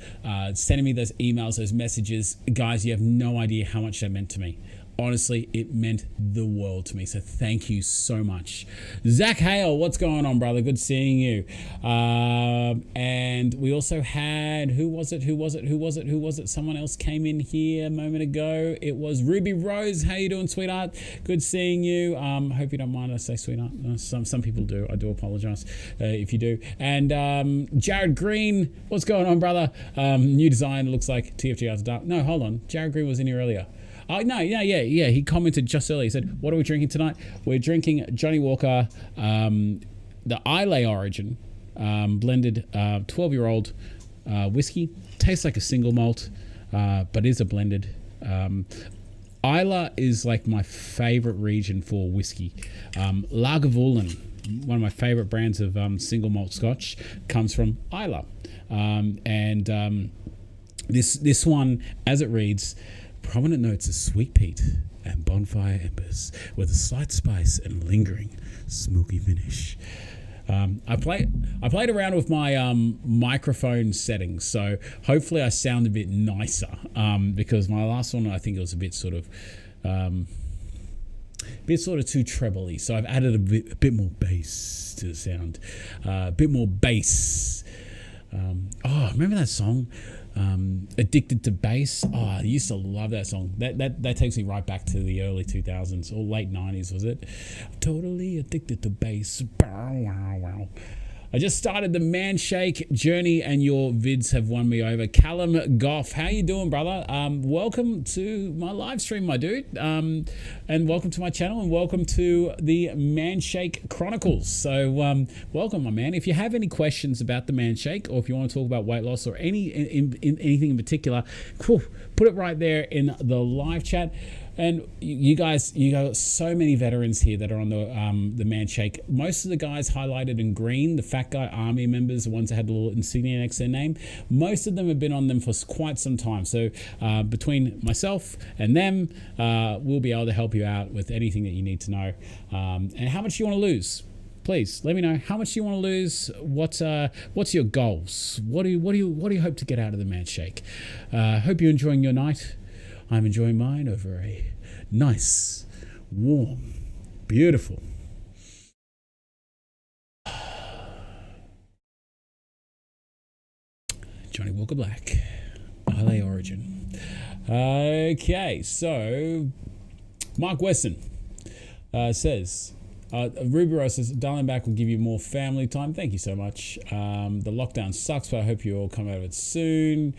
sending me those emails, those messages. Guys, you have no idea how much that meant to me. Honestly, it meant the world to me. So thank you so much. Zach Hale, what's going on, brother? Good seeing you. And we also had, who was it? Someone else came in here a moment ago. It was Ruby Rose. How you doing, sweetheart? Good seeing you. Hope you don't mind I say sweetheart. Some people do. I do apologize if you do. And Jared Green, what's going on, brother? New design, looks like TFG After Dark. No, hold on. Jared Green was in here earlier. Oh, no, yeah. He commented just earlier. He said, what are we drinking tonight? We're drinking Johnny Walker, the Islay Origin, blended 12-year-old whiskey. Tastes like a single malt, but is a blended. Islay is like my favorite region for whiskey. Lagavulin, one of my favorite brands of single malt scotch, comes from Islay. This one, as it reads, prominent notes of sweet peat and bonfire embers with a slight spice and lingering smoky finish. I played around with my microphone settings, so hopefully I sound a bit nicer. Because my last one, I think it was a bit sort of too trebly. So I've added a bit more bass to the sound, a bit more bass. Remember that song? Addicted to Bass. I used to love that song. That takes me right back to the early 2000s or late 90s, was it? Totally addicted to bass. Bow, wow, wow. I just started the Man Shake journey and your vids have won me over. Callum Goff, how you doing, brother? Welcome to my live stream, my dude. And welcome to my channel and welcome to the Man Shake Chronicles. So welcome, my man. If you have any questions about the Man Shake or if you want to talk about weight loss or anything in particular, cool, put it right there in the live chat. And you guys, you got so many veterans here that are on the Man Shake. Most of the guys highlighted in green, the Fat Guy Army members, the ones that had the little insignia next to their name, most of them have been on them for quite some time. So between myself and them, we'll be able to help you out with anything that you need to know. And how much you want to lose? Please let me know how much you want to lose. What's your goals? What do you hope to get out of the Man Shake? Hope you're enjoying your night. I'm enjoying mine over a nice, warm, beautiful Johnny Walker Black, LA origin. Okay, so Mark Weston says, Ruby Rose says, dialing back will give you more family time. Thank you so much. The lockdown sucks, but I hope you all come out of it soon.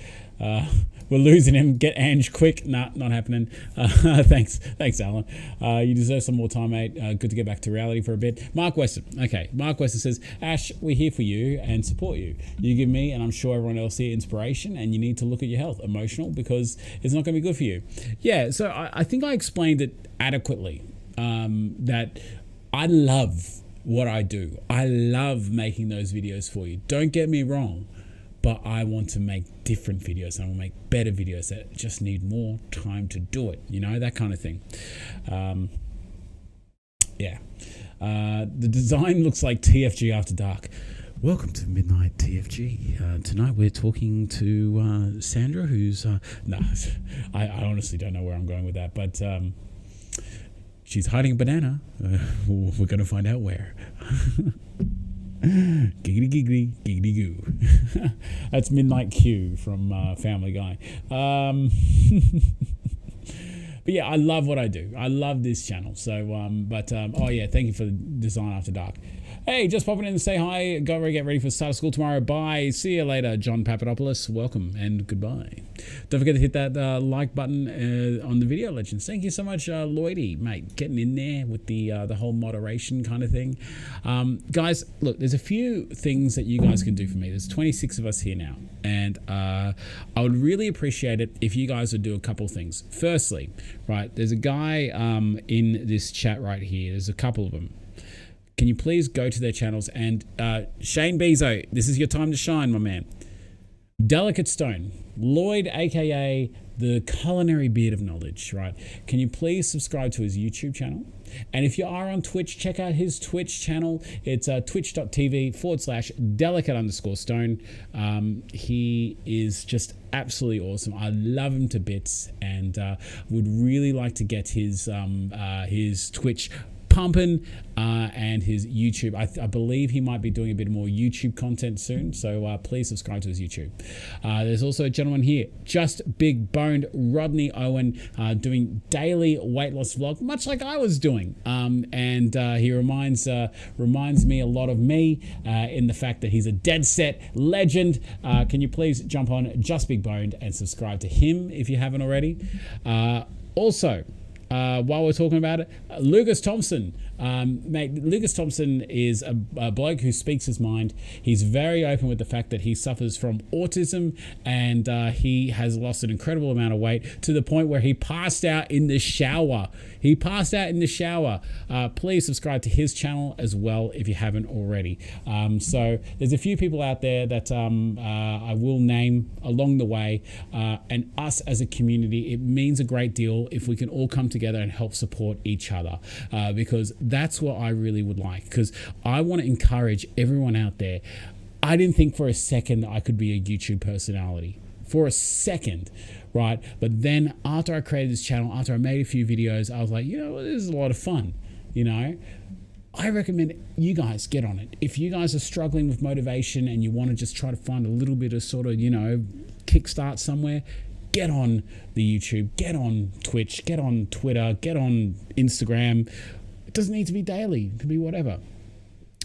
We're losing him. Get Ange quick. Nah, not happening. Thanks, Alan. You deserve some more time, mate. Good to get back to reality for a bit. Mark Weston. Okay, Mark Weston says, Ash, we're here for you and support you. You give me, and I'm sure everyone else here, inspiration, and you need to look at your health, emotional, because it's not going to be good for you. Yeah, so I think I explained it adequately. That I love what I do. I love making those videos for you. Don't get me wrong. But I want to make different videos. I want to make better videos that just need more time to do it. You know, that kind of thing. Yeah. The design looks like TFG After Dark. Welcome to Midnight TFG. Tonight we're talking to Sandra, who's... I honestly don't know where I'm going with that. But she's hiding a banana. We're going to find out where. Giggity giggity giggity goo. That's Midnight Q from Family Guy. But yeah, I love what I do. I love this channel. So oh yeah, thank you for Design After Dark. Hey, just popping in to say hi. Get ready for start of school tomorrow. Bye. See you later, John Papadopoulos. Welcome and goodbye. Don't forget to hit that like button on the video legends. Thank you so much, Lloydie, mate, getting in there with the whole moderation kind of thing. Guys, look, there's a few things that you guys can do for me. There's 26 of us here now, and I would really appreciate it if you guys would do a couple things. Firstly, right, there's a guy in this chat right here. There's a couple of them. Can you please go to their channels and Shane Bezo, this is your time to shine, my man. Delicate Stone, Lloyd, aka the Culinary Beard of Knowledge, right? Can you please subscribe to his YouTube channel? And if you are on Twitch, check out his Twitch channel. It's twitch.tv/delicate_stone. He is just absolutely awesome. I love him to bits, and would really like to get his Twitch pumping and his YouTube. I believe he might be doing a bit more YouTube content soon, so please subscribe to his YouTube. There's also a gentleman here, Just Big Boned Rodney Owen, doing daily weight loss vlog, much like I was doing, and he reminds me a lot of me in the fact that he's a dead set legend. Can you please jump on Just Big Boned and subscribe to him if you haven't already? Also, while we're talking about it, Lucas Thompson. Mate, Lucas Thompson is a bloke who speaks his mind. He's very open with the fact that he suffers from autism, and he has lost an incredible amount of weight to the point where he passed out in the shower. Please subscribe to his channel as well if you haven't already. So there's a few people out there that I will name along the way, and us as a community, it means a great deal if we can all come together and help support each other, because that's what I really would like, because I want to encourage everyone out there. I didn't think for a second I could be a YouTube personality. For a second, right? But then after I created this channel, after I made a few videos, I was like, you know, this is a lot of fun, you know? I recommend you guys get on it. If you guys are struggling with motivation and you want to just try to find a little bit of sort of, you know, kickstart somewhere, get on the YouTube, get on Twitch, get on Twitter, get on Instagram. It doesn't need to be daily. It can be whatever.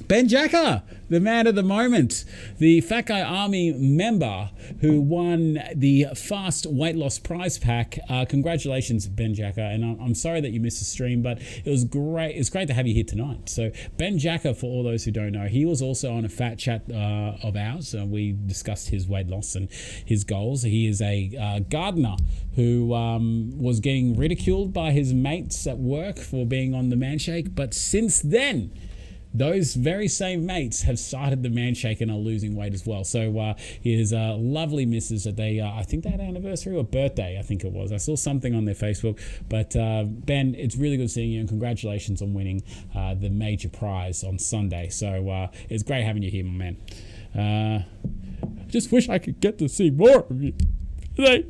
Ben Jacker, the man of the moment, the Fat Guy Army member who won the Fast Weight Loss Prize Pack. Congratulations, Ben Jacker. And I'm sorry that you missed the stream, but it was great. It's great to have you here tonight. So Ben Jacker, for all those who don't know, he was also on a fat chat of ours. We discussed his weight loss and his goals. He is a gardener who was getting ridiculed by his mates at work for being on the Man Shake. But since then, those very same mates have started the Man Shake and are losing weight as well. So his lovely missus that they, I think they had an anniversary or birthday, I think it was. I saw something on their Facebook. But Ben, it's really good seeing you, and congratulations on winning the major prize on Sunday. So it's great having you here, my man. Just wish I could get to see more of you. Like,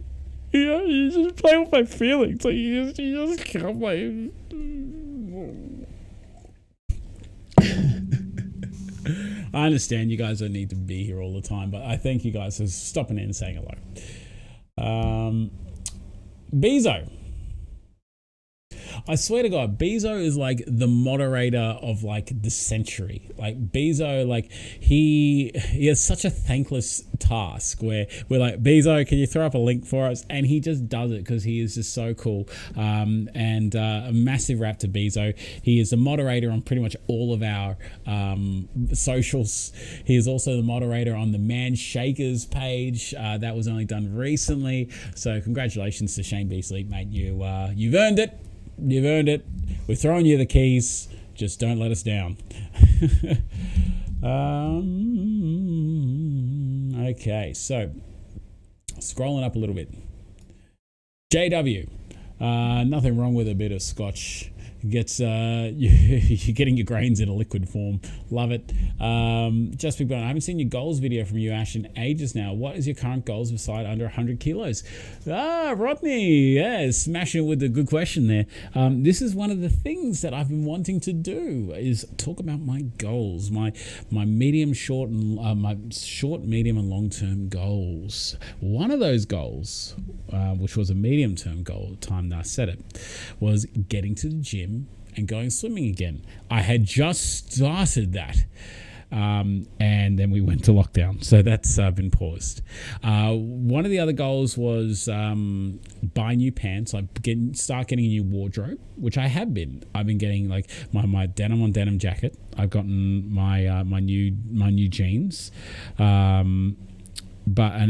you know, you just play with my feelings. Like, you just come like... I understand you guys don't need to be here all the time, but I thank you guys for stopping in and saying hello. Bezo. I swear to God, Bezo is like the moderator of like the century. Like Bezo, like he has such a thankless task where we're like, Bezo, can you throw up a link for us? And he just does it because he is just so cool. And a massive rap to Bezo. He is the moderator on pretty much all of our socials. He is also the moderator on the Man Shakers page. That was only done recently. So congratulations to Shane Beasley, mate. You've earned it. You've earned it. We're throwing you the keys. Just don't let us down. Okay, so scrolling up a little bit. JW, nothing wrong with a bit of scotch. Gets you're getting your grains in a liquid form. Love it. Just Big Bone, I haven't seen your goals video from you, Ash, in ages now. What is your current goals beside under 100 kilos? Rodney, yeah, smashing with the good question there. This is one of the things that I've been wanting to do, is talk about my goals, my medium, short, and my short, medium, and long term goals. One of those goals, which was a medium term goal at the time that I said it, was getting to the gym and going swimming again. I had just started that, and then we went to lockdown, so that's been paused. One of the other goals was buy new pants, like start getting a new wardrobe, which I have been. I've been getting like my denim on denim jacket. I've gotten my my new jeans. And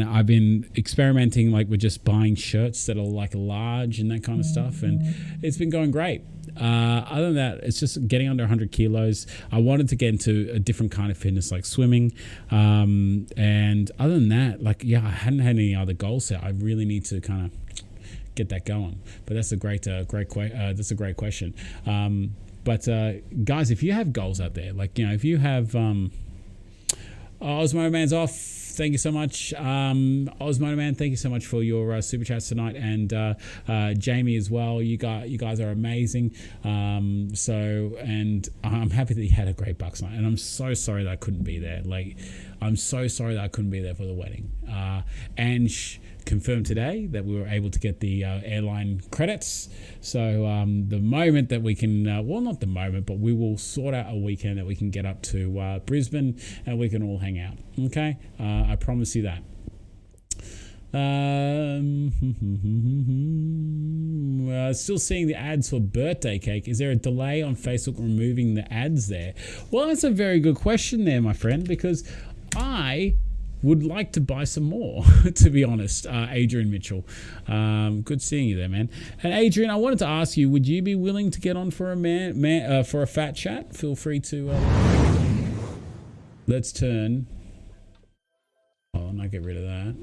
I've been experimenting like with just buying shirts that are like large and that kind of stuff, and it's been going great. Other than that, it's just getting under 100 kilos. I wanted to get into a different kind of fitness like swimming, and other than that, like, yeah, I hadn't had any other goals set. I really need to kind of get that going, but that's a great question. But guys, if you have goals out there, like, you know, if you have Osmo Man's off, thank you so much. Osmo Man, thank you so much for your super chats tonight, and Jamie as well. You guys are amazing. And I'm happy that you had a great Bucks night, and I'm so sorry that I couldn't be there. Like, I'm so sorry that I couldn't be there for the wedding. And confirmed today that we were able to get the airline credits. So the moment that we can, well, not the moment, but we will sort out a weekend that we can get up to Brisbane and we can all hang out. Okay, I promise you that. Still seeing the ads for birthday cake. Is there a delay on Facebook removing the ads there? Well, that's a very good question there, my friend, because I would like to buy some more, to be honest. Adrian Mitchell, good seeing you there, man. And Adrian, I wanted to ask you, would you be willing to get on for a for a fat chat? Feel free to. Let's turn. Oh, and I get rid of that.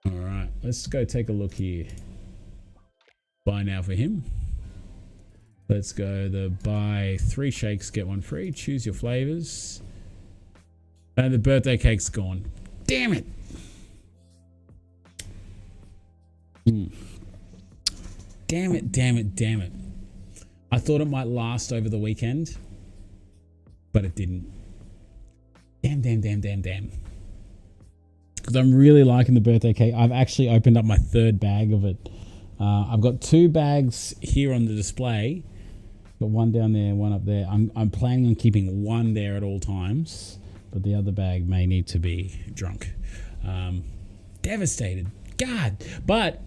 All right, let's go take a look here. buy now for him. Let's go the buy 3 shakes, get 1 free. Choose your flavors. And the birthday cake's gone. Damn it. Damn it, damn it, damn it. I thought it might last over the weekend, but it didn't. Damn, damn, damn, damn, damn. Because I'm really liking the birthday cake. I've actually opened up my 3rd bag of it. I've got 2 bags here on the display. Got 1 down there, 1 up there. I'm planning on keeping 1 there at all times, but the other bag may need to be drunk. Devastated. God. But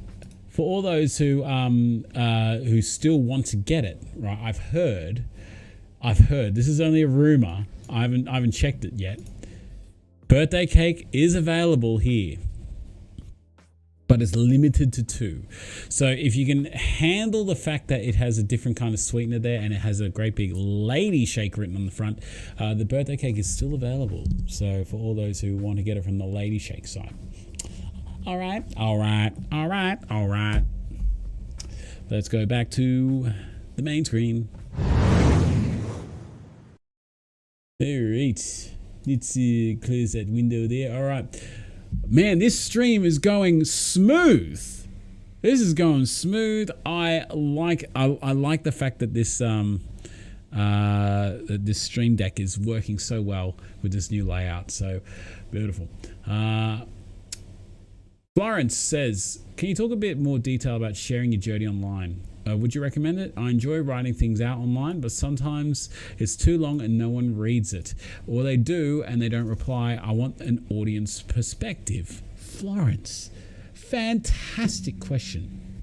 for all those who still want to get it, right? I've heard. This is only a rumor. I haven't checked it yet. Birthday cake is available here, but it's limited to 2. So if you can handle the fact that it has a different kind of sweetener there and it has a great big lady shake written on the front, the birthday cake is still available. So for all those who want to get it from the lady shake side. All right. Let's go back to the main screen. All right. Let's close that window there. All right. Man, this stream is going smooth. This is going smooth. I like the fact that this this stream deck is working so well with this new layout. So beautiful. Florence says, can you talk a bit more detail about sharing your journey online? Would you recommend it? I enjoy writing things out online, but sometimes it's too long and no one reads it. Or they do and they don't reply. I want an audience perspective. Florence, fantastic question.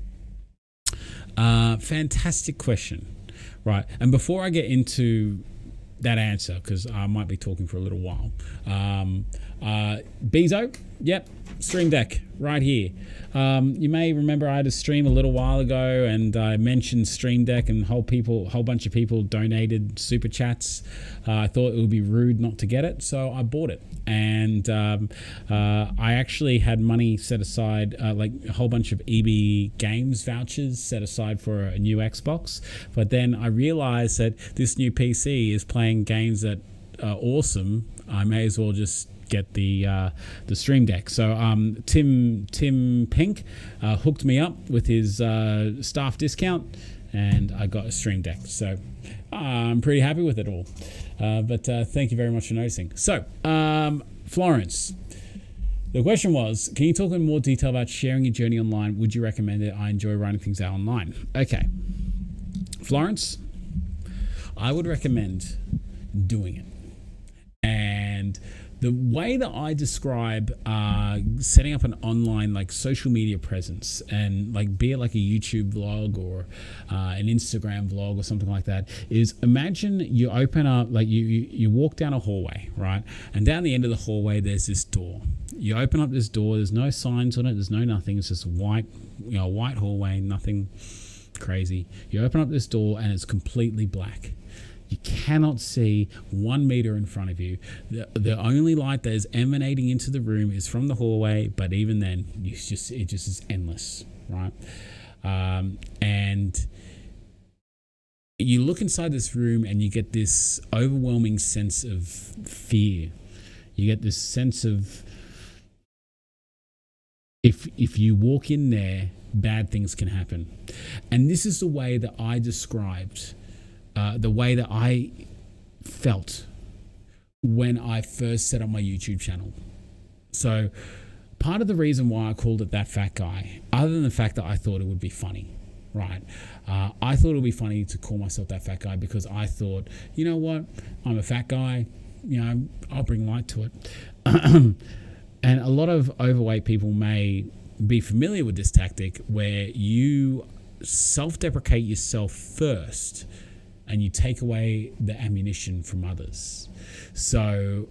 Fantastic question. Right. And before I get into that answer, because I might be talking for a little while, Bezo, yep, Stream Deck right here. You may remember I had a stream a little while ago and I mentioned Stream Deck and whole bunch of people donated super chats. I thought it would be rude not to get it, so I bought it. And I actually had money set aside, like a whole bunch of EB Games vouchers set aside for a new Xbox. But then I realized that this new PC is playing games that are awesome. I may as well just get the Stream Deck. So Tim Pink hooked me up with his staff discount, and I got a Stream Deck. So I'm pretty happy with it all. But thank you very much for noticing. So Florence, the question was, can you talk in more detail about sharing your journey online? Would you recommend it? I enjoy writing things out online. Okay, Florence, I would recommend doing it. And the way that I describe setting up an online like social media presence, and like be it like a YouTube vlog or an Instagram vlog or something like that, is imagine you open up, like you walk down a hallway, right? And down the end of the hallway there's this door. You open up this door, there's no signs on it, there's no nothing, it's just white, white hallway, nothing crazy. You open up this door and it's completely black. You cannot see 1 meter in front of you. The only light that is emanating into the room is from the hallway, but even then, it just is endless, right? And you look inside this room and you get this overwhelming sense of fear. You get this sense of if you walk in there, bad things can happen. And this is the way that I described the way that I felt when I first set up my YouTube channel. So part of the reason why I called it That Fat Guy, other than the fact that I thought it would be funny, right? I thought it would be funny to call myself That Fat Guy because I thought, you know what? I'm a fat guy, I'll bring light to it. And a lot of overweight people may be familiar with this tactic where you self-deprecate yourself first and you take away the ammunition from others. So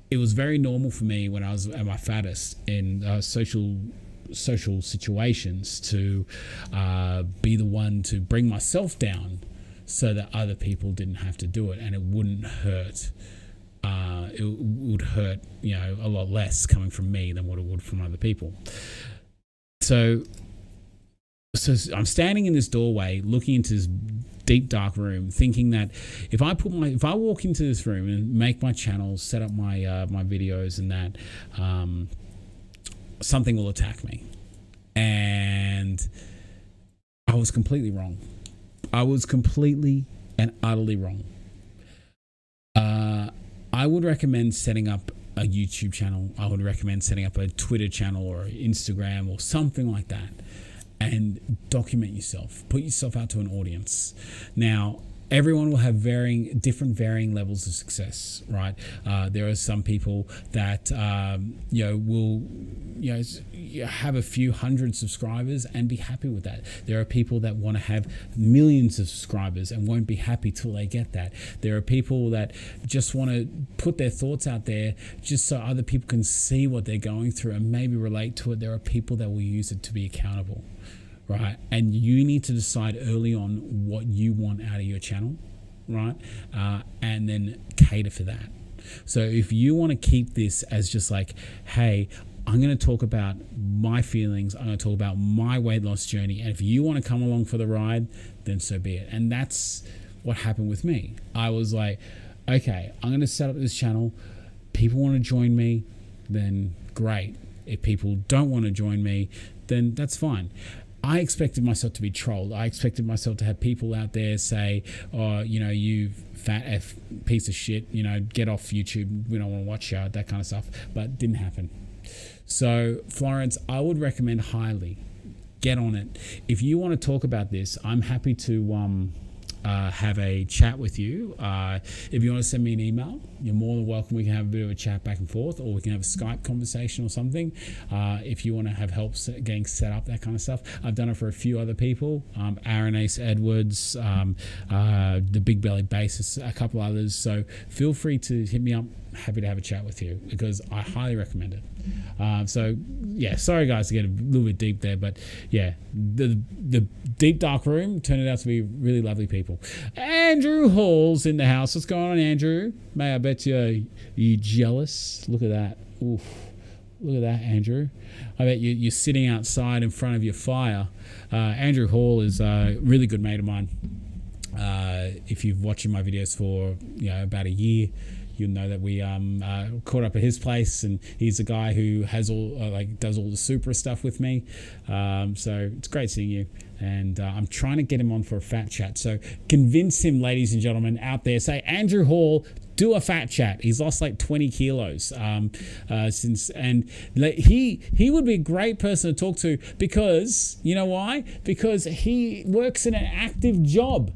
it was very normal for me when I was at my fattest in social situations to be the one to bring myself down so that other people didn't have to do it, and it wouldn't hurt. It would hurt, a lot less coming from me than what it would from other people. So So I'm standing in this doorway, looking into this deep dark room, thinking that if I walk into this room and make my channel, set up my my videos and that, something will attack me. And I was completely wrong. I was completely and utterly wrong. I would recommend setting up a YouTube channel. I would recommend setting up a Twitter channel or Instagram or something like that, and document yourself. Put yourself out to an audience. Now, everyone will have varying levels of success, right? There are some people that will have a few hundred subscribers and be happy with that. There are people that want to have millions of subscribers and won't be happy till they get that. There are people that just want to put their thoughts out there just so other people can see what they're going through and maybe relate to it. There are people that will use it to be accountable. Right, and you need to decide early on what you want out of your channel, right? And then cater for that. So if you want to keep this as just like, hey, I'm going to talk about my feelings, I'm going to talk about my weight loss journey, and if you want to come along for the ride, then so be it. And that's what happened with me. I was like, okay, I'm going to set up this channel. People want to join me, then great. If people don't want to join me, then that's fine. I expected myself to be trolled. I expected myself to have people out there say, oh, you fat F piece of shit, get off YouTube. We don't want to watch you, that kind of stuff. But it didn't happen. So, Florence, I would recommend highly, get on it. If you want to talk about this, I'm happy to have a chat with you. If you want to send me an email, you're more than welcome. We can have a bit of a chat back and forth, or we can have a Skype conversation or something. If you want to have help getting set up, that kind of stuff. I've done it for a few other people. Aaron Ace Edwards, the Big Belly Basis, a couple others. So feel free to hit me up. Happy to have a chat with you because I highly recommend it. So yeah, sorry guys to get a little bit deep there, but yeah, the deep dark room turned out to be really lovely people. Andrew Hall's in the house. What's going on, Andrew? May I bet you jealous? Look at that. Oof. Look at that, Andrew. I bet you're sitting outside in front of your fire. Andrew Hall is a really good mate of mine. If you've watching my videos for about a year, you'll know that we caught up at his place, and he's the guy who has does all the super stuff with me. So it's great seeing you, and I'm trying to get him on for a fat chat. So convince him, ladies and gentlemen out there. Say, Andrew Hall, do a fat chat. He's lost like 20 kilos since, and he would be a great person to talk to because you know why? Because he works in an active job.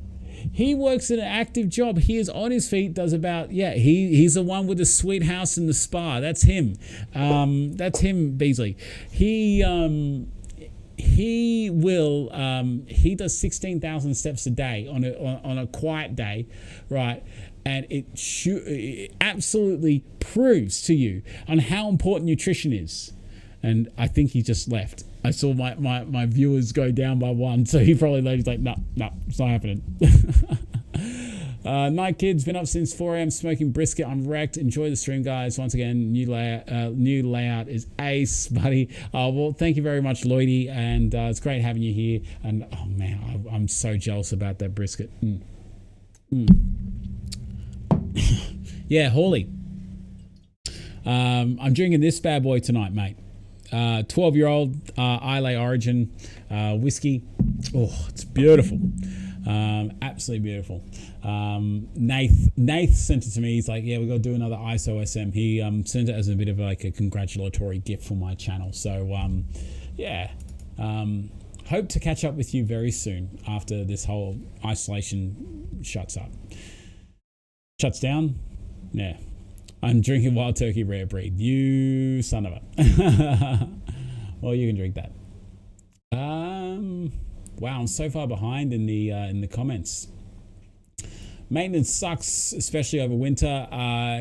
He works in an active job. He is on his feet, does about, he's the one with the sweet house and the spa. That's him. That's him, Beasley. He does 16,000 steps a day on a quiet day, right? And it absolutely proves to you on how important nutrition is. And I think he just left. I saw my viewers go down by one, so he probably left. He's like, no, it's not happening. Night Kids, been up since 4 a.m. smoking brisket. I'm wrecked. Enjoy the stream, guys. Once again, new layout is ace, buddy. Well, thank you very much, Lloydie, and it's great having you here. And oh man, I'm so jealous about that brisket. Yeah, Hawley. I'm drinking this bad boy tonight, mate. 12-year-old Islay Origin whiskey. Oh, it's beautiful. Absolutely beautiful. Nath sent it to me. He's like, yeah, we got to do another ISO SM. He sent it as a bit of like a congratulatory gift for my channel. So hope to catch up with you very soon after this whole isolation shuts down. Yeah. I'm drinking Wild Turkey Rare Breed. You son of a. Well, you can drink that. Wow, I'm so far behind in the comments. Maintenance sucks, especially over winter.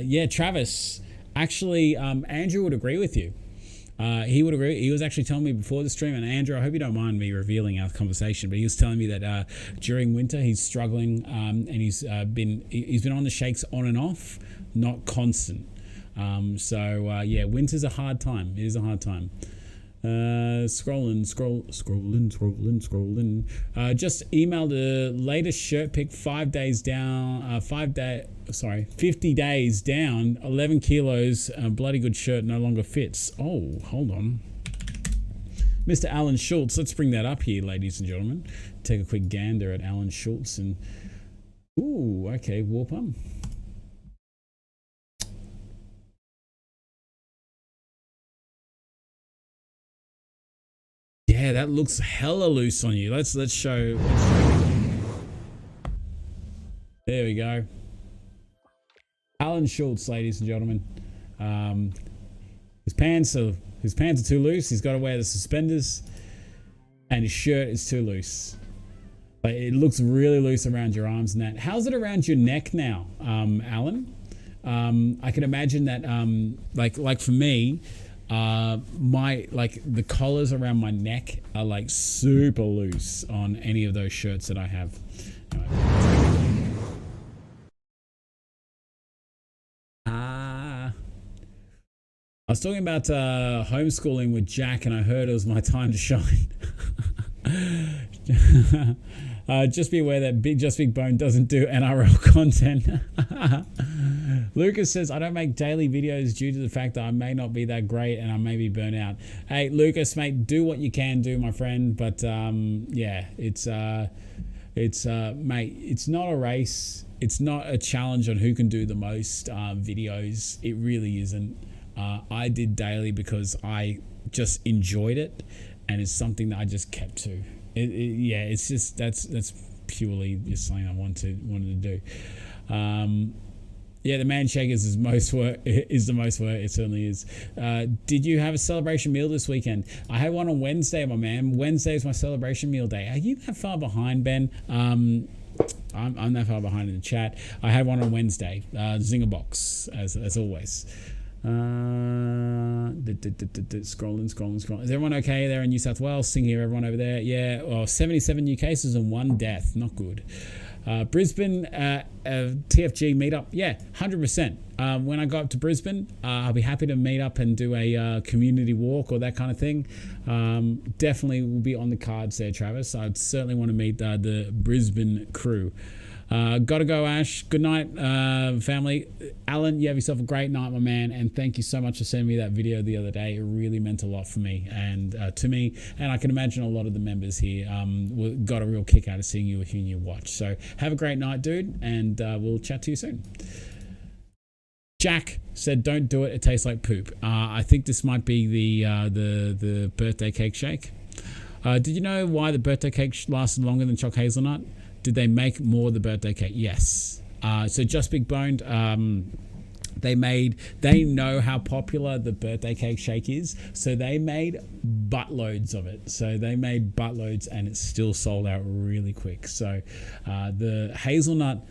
Yeah, Travis. Actually, Andrew would agree with you. He would agree. He was actually telling me before the stream, and Andrew, I hope you don't mind me revealing our conversation, but he was telling me that during winter he's struggling, and he's been on the shakes on and off, not constant. Yeah, winter's a hard time. It is a hard time. Scrolling. Just emailed the latest shirt pic. 5 days down. 50 days down. 11 kilos. Bloody good shirt. No longer fits. Oh, hold on. Mr. Alan Schultz. Let's bring that up here, ladies and gentlemen. Take a quick gander at Alan Schultz and. Ooh, okay. Warp on. Yeah, that looks hella loose on you. Let's show. There we go. Alan Schultz, ladies and gentlemen. His pants are too loose. He's got to wear the suspenders, and his shirt is too loose. But it looks really loose around your arms and that. How's it around your neck now, Alan? I can imagine that. Like for me. The collars around my neck are like super loose on any of those shirts that I have. I was talking about homeschooling with Jack, and I heard it was my time to shine. Just be aware that Just Big Bone doesn't do NRL content. Lucas says, I don't make daily videos due to the fact that I may not be that great and I may be burnt out. Hey, Lucas, mate, do what you can do, my friend. But yeah, it's mate, it's not a race. It's not a challenge on who can do the most videos. It really isn't. I did daily because I just enjoyed it, and it's something that I just kept to. Yeah, it's just that's purely just something I wanted to do. Yeah, the man shakers is the most work. It certainly is. Did you have a celebration meal this weekend? I had one on Wednesday, my man. Wednesday is my celebration meal day. Are you that far behind, Ben? I'm that far behind in the chat. I had one on Wednesday. Zinger box as always. Scrolling. Is everyone okay there in New South Wales? Sing here, everyone over there. Yeah, well, 77 new cases and 1 death. Not good. Brisbane TFG meetup. Yeah, 100%. When I go up to Brisbane, I'll be happy to meet up and do a community walk or that kind of thing. Definitely will be on the cards there, Travis. I'd certainly want to meet the Brisbane crew. Gotta go, Ash. Good night, family. Alan, you have yourself a great night, my man, and thank you so much for sending me that video the other day. It really meant a lot for me and to me, and I can imagine a lot of the members here got a real kick out of seeing you in your watch. So have a great night, dude, and we'll chat to you soon. Jack said, "Don't do it. It tastes like poop." I think this might be the birthday cake shake. Did you know why the birthday cake lasted longer than choc hazelnut? Did they make more of the birthday cake? Yes. So Just Big Boned, they know how popular the birthday cake shake is, so they made buttloads of it. So they made buttloads, and it's still sold out really quick. So the hazelnut,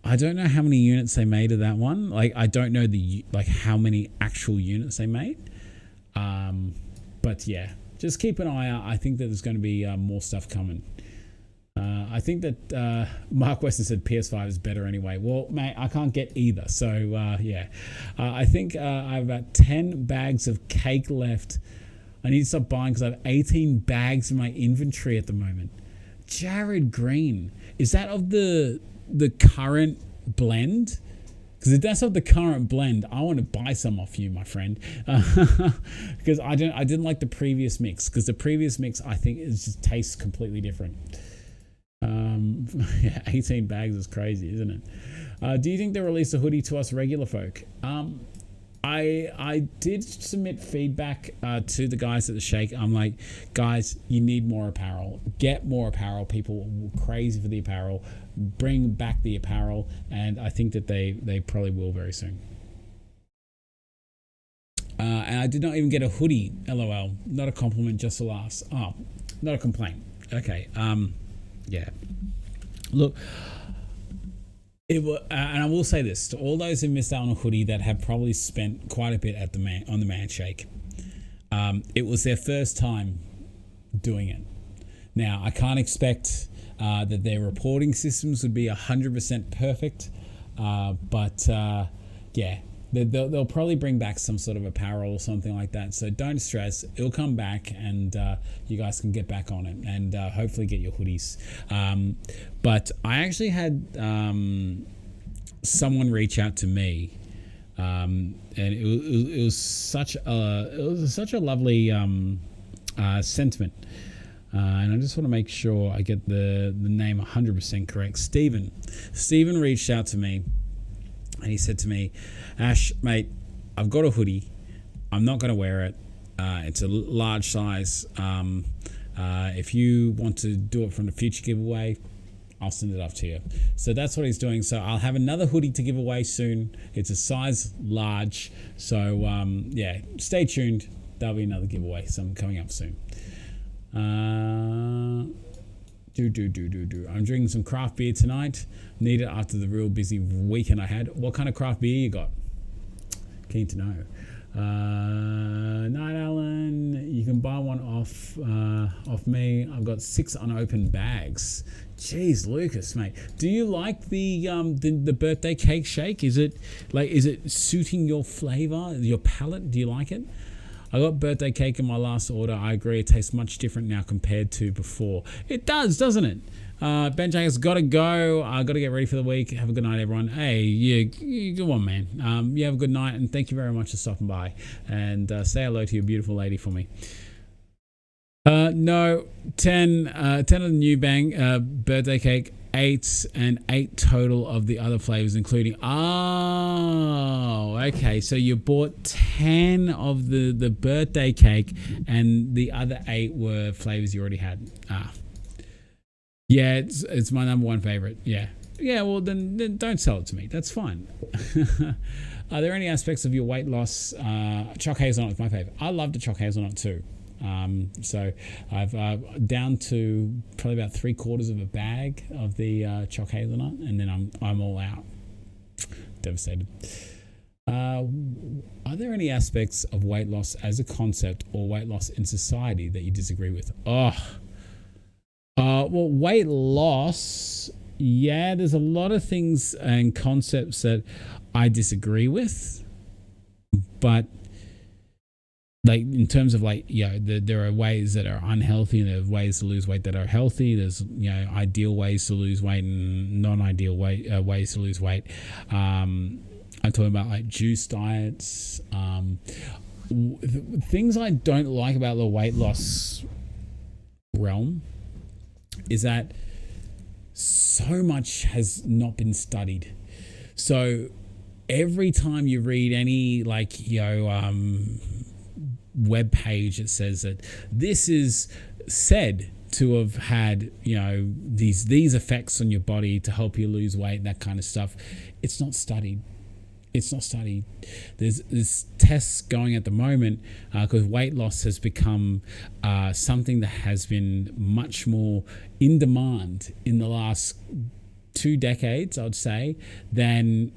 I don't know how many units they made of that one. Like, I don't know how many actual units they made. But yeah, just keep an eye out. I think that there's going to be more stuff coming. I think that Mark Weston said PS5 is better anyway. Well, mate, I can't get either. So, yeah. I think I have about 10 bags of cake left. I need to stop buying because I have 18 bags in my inventory at the moment. Jared Green. Is that of the current blend? Because if that's of the current blend, I want to buy some off you, my friend. Because I didn't like the previous mix. Because the previous mix, I think, just tastes completely different. Yeah, 18 bags is crazy, isn't it? Do you think they'll release a hoodie to us regular folk? I did submit feedback to the guys at the Shake. I'm like, guys, you need more apparel. Get more apparel. People are crazy for the apparel. Bring back the apparel, and I think that they probably will very soon. And I did not even get a hoodie. LOL. Not a compliment, just a laughs. Oh, not a complaint. Okay. Yeah. Look, and I will say this to all those who missed out on a hoodie that have probably spent quite a bit at on the Man Shake. It was their first time doing it. Now, I can't expect that their reporting systems would be 100% perfect, but yeah, they'll probably bring back some sort of apparel or something like that. So don't stress, it'll come back, and you guys can get back on it, and hopefully get your hoodies. But I actually had someone reach out to me, and it was such a lovely sentiment. And I just want to make sure I get the name 100% correct. Stephen reached out to me, and he said to me, Ash, mate, I've got a hoodie. I'm not going to wear it. It's a large size. If you want to do it from the future giveaway, I'll send it off to you. So that's what he's doing. So I'll have another hoodie to give away soon. It's a size large. So yeah, stay tuned. There'll be another giveaway. Some coming up soon. I'm drinking some craft beer tonight. Need it after the real busy weekend I had. What kind of craft beer you got? Keen to know. Night Alan, you can buy one off me. I've got 6 unopened bags. Jeez, Lucas, mate, do you like the birthday cake shake? Is it suiting your flavor, your palate? Do you like it? I got birthday cake in my last order. I agree, it tastes much different now compared to before. It does, doesn't it? Benjay has got to go. I got to get ready for the week. Have a good night, everyone. Hey, you good one, man. You have a good night, and thank you very much for stopping by. And say hello to your beautiful lady for me. No, 10 of the new bang birthday cake, 8 and 8 total of the other flavors, including. Oh, okay. So you bought 10 of the birthday cake, and the other 8 were flavors you already had. Yeah, it's my number one favorite. Yeah. Well, then don't sell it to me. That's fine. Are there any aspects of your weight loss? Choc hazelnut is my favorite. I love the choc hazelnut too. So I've down to probably about 3/4 of a bag of the choc hazelnut, and then I'm all out. Devastated. Are there any aspects of weight loss as a concept or weight loss in society that you disagree with? Well, weight loss, yeah, there's a lot of things and concepts that I disagree with, but like in terms of like, there are ways that are unhealthy, and there are ways to lose weight that are healthy. There's ideal ways to lose weight and non-ideal ways to lose weight. I'm talking about like juice diets. Things I don't like about the weight loss realm is that so much has not been studied. So every time you read any web page that says that this is said to have had these effects on your body to help you lose weight, that kind of stuff, it's not studied. There's tests going at the moment because weight loss has become something that has been much more in demand in the last 2 decades, I would say, than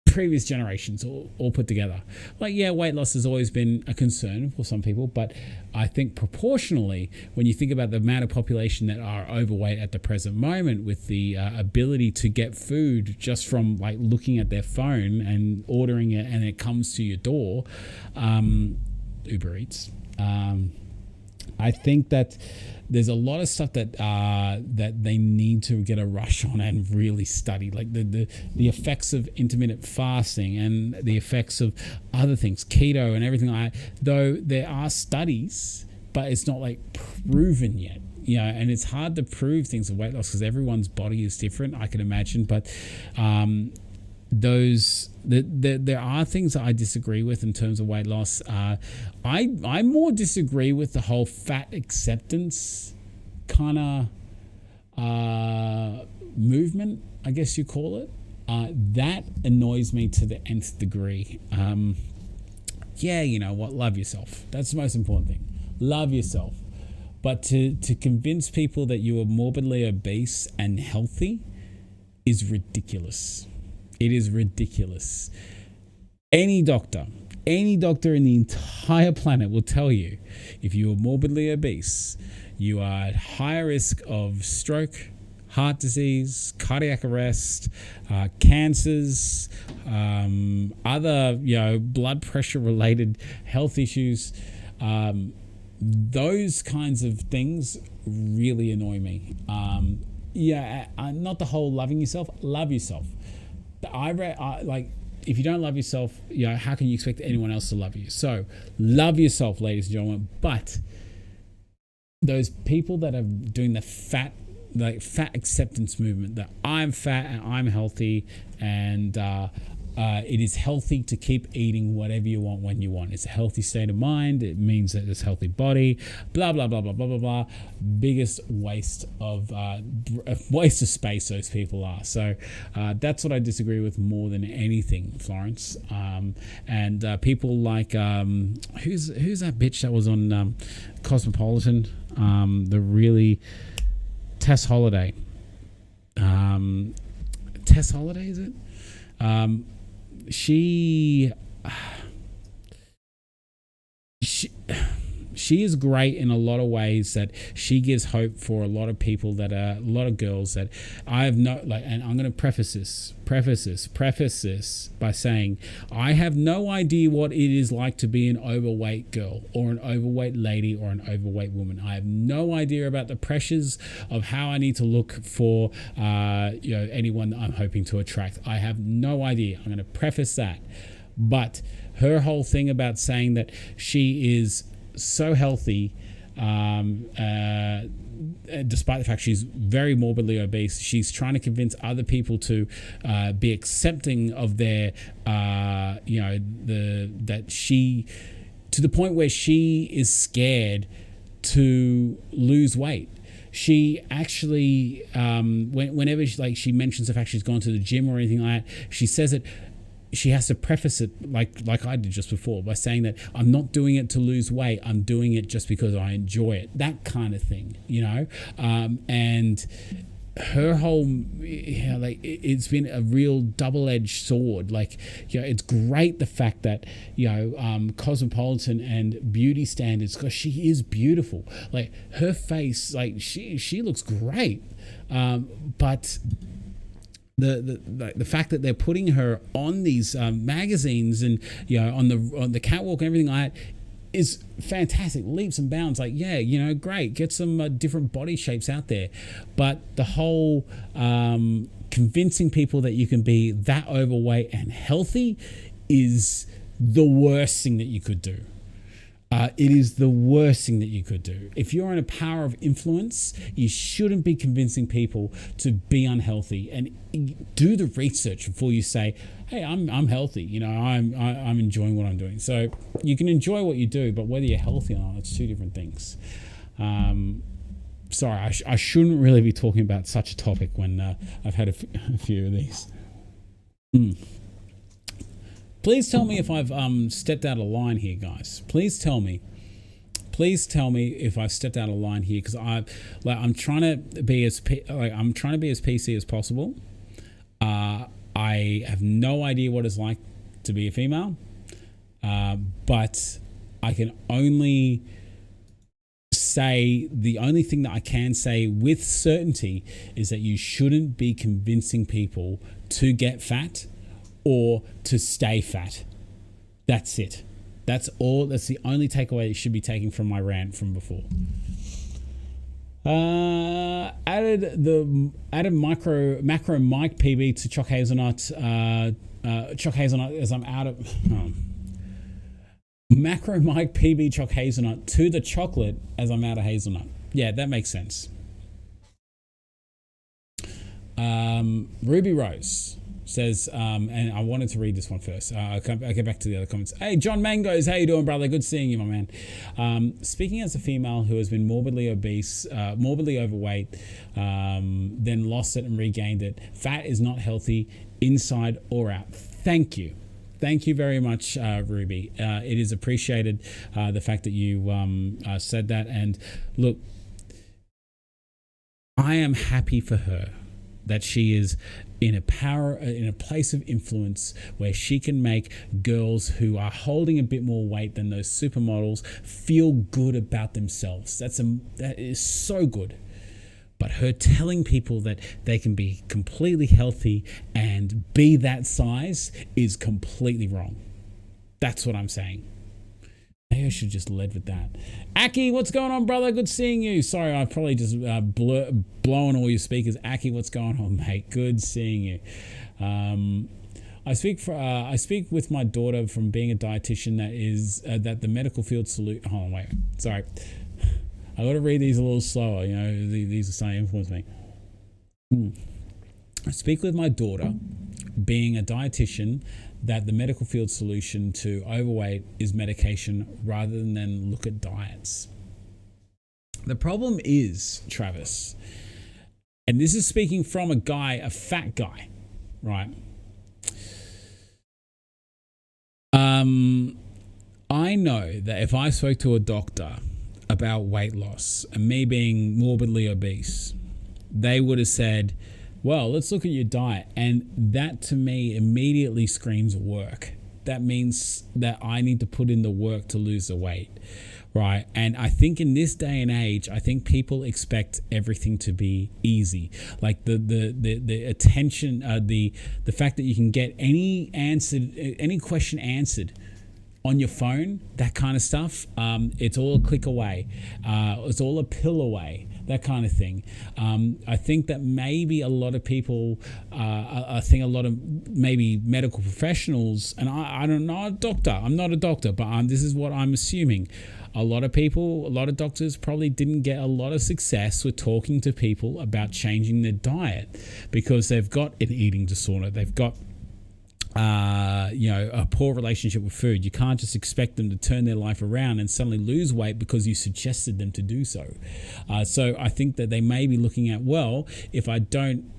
previous generations all put together. Weight loss has always been a concern for some people, but I think proportionally, when you think about the amount of population that are overweight at the present moment, with the ability to get food just from looking at their phone and ordering it and it comes to your door, Uber Eats, I think that there's a lot of stuff that they need to get a rush on and really study, like the effects of intermittent fasting and the effects of other things, keto and everything like that. Though there are studies, but it's not proven yet. And it's hard to prove things of weight loss because everyone's body is different, I can imagine. But there are things that I disagree with in terms of weight loss. I more disagree with the whole fat acceptance kind of movement, I guess you call it. That annoys me to the nth degree. You know what? Love yourself. That's the most important thing. Love yourself. But to convince people that you are morbidly obese and healthy is ridiculous. It is ridiculous. Any doctor in the entire planet will tell you if you are morbidly obese, you are at higher risk of stroke, heart disease, cardiac arrest, cancers, other blood pressure related health issues. Those kinds of things really annoy me. Not the whole loving yourself. Love yourself. If you don't love yourself, how can you expect anyone else to love you? So love yourself, ladies and gentlemen. But those people that are doing the fat acceptance movement, that I'm fat and I'm healthy, and it is healthy to keep eating whatever you want when you want. It's a healthy state of mind. It means that it's a healthy body. Blah blah blah blah blah blah blah. Biggest waste of space those people are. So that's what I disagree with more than anything, Florence. And people like who's that bitch that was on Cosmopolitan? The really Tess Holiday. Tess Holiday, is it? She is great in a lot of ways, that she gives hope for a lot of people, that are a lot of girls that I have and I'm going to preface this by saying I have no idea what it is like to be an overweight girl or an overweight lady or an overweight woman. I have no idea about the pressures of how I need to look for anyone that I'm hoping to attract. I have no idea. I'm going to preface that. But her whole thing about saying that she is so healthy, despite the fact she's very morbidly obese, she's trying to convince other people to be accepting of their, that she, to the point where she is scared to lose weight. She actually, whenever she mentions the fact she's gone to the gym or anything like that, she says it. She has to preface it like I did just before, by saying that I'm not doing it to lose weight. I'm doing it just because I enjoy it. That kind of thing, and her whole, it's been a real double-edged sword. It's great the fact that, Cosmopolitan and beauty standards, because she is beautiful. Her face, she looks great. But the fact that they're putting her on these magazines and on the catwalk and everything like that is fantastic, leaps and bounds. Great, get some different body shapes out there. But the whole convincing people that you can be that overweight and healthy is the worst thing that you could do. It is the worst thing that you could do. If you're in a power of influence, you shouldn't be convincing people to be unhealthy, and do the research before you say, hey, I'm healthy. I'm enjoying what I'm doing. So you can enjoy what you do, but whether you're healthy or not, it's two different things. Sorry, I shouldn't really be talking about such a topic when I've had a few of these. Please tell me if I've stepped out of line here, guys. Please tell me if I've stepped out of line here, because I'm trying to be as PC as possible. I have no idea what it's like to be a female, but I can only say, the only thing that I can say with certainty is that you shouldn't be convincing people to get fat or to stay fat. That's it. That's all. That's the only takeaway you should be taking from my rant from before. Added macro Mike PB to Choc Hazelnut. Choc Hazelnut, as I'm out of macro Mike PB Choc Hazelnut to the chocolate as I'm out of hazelnut. Yeah, that makes sense. Ruby Rose says, and I wanted to read this one first. I'll get back to the other comments. Hey, John Mangoes, how you doing, brother? Good seeing you, my man. Speaking as a female who has been morbidly obese, morbidly overweight, then lost it and regained it, fat is not healthy inside or out. Thank you. Thank you very much, Ruby. It is appreciated, the fact that you said that. And look, I am happy for her that she is in a place of influence where she can make girls who are holding a bit more weight than those supermodels feel good about themselves. That is so good. But her telling people that they can be completely healthy and be that size is completely wrong. That's what I'm saying. Maybe I should just lead with that. Aki, what's going on, brother? Good seeing you. Sorry, I probably just blown all your speakers. Aki, what's going on, mate? Good seeing you. I speak with my daughter from being a dietitian that the medical field salute. Hold on, wait. Sorry, I got to read these a little slower. You know, these are starting to influence me. I speak with my daughter, being a dietitian, that the medical field solution to overweight is medication rather than look at diets. The problem is, Travis, and this is speaking from a fat guy, right? I know that if I spoke to a doctor about weight loss and me being morbidly obese, they would have said, well, let's look at your diet. And that to me immediately screams work. That means that I need to put in the work to lose the weight, right? And I think in this day and age, I think people expect everything to be easy. Like the attention, the fact that you can get any question answered on your phone, that kind of stuff. It's all a click away. It's all a pill away. That kind of thing. I think that maybe a lot of people, I think a lot of maybe medical professionals, and I don't know, I'm not a doctor, but this is what I'm assuming. A lot of doctors probably didn't get a lot of success with talking to people about changing their diet because they've got an eating disorder. They've got a poor relationship with food. You can't just expect them to turn their life around and suddenly lose weight because you suggested them to do so. So I think that they may be looking at, well, if I don't,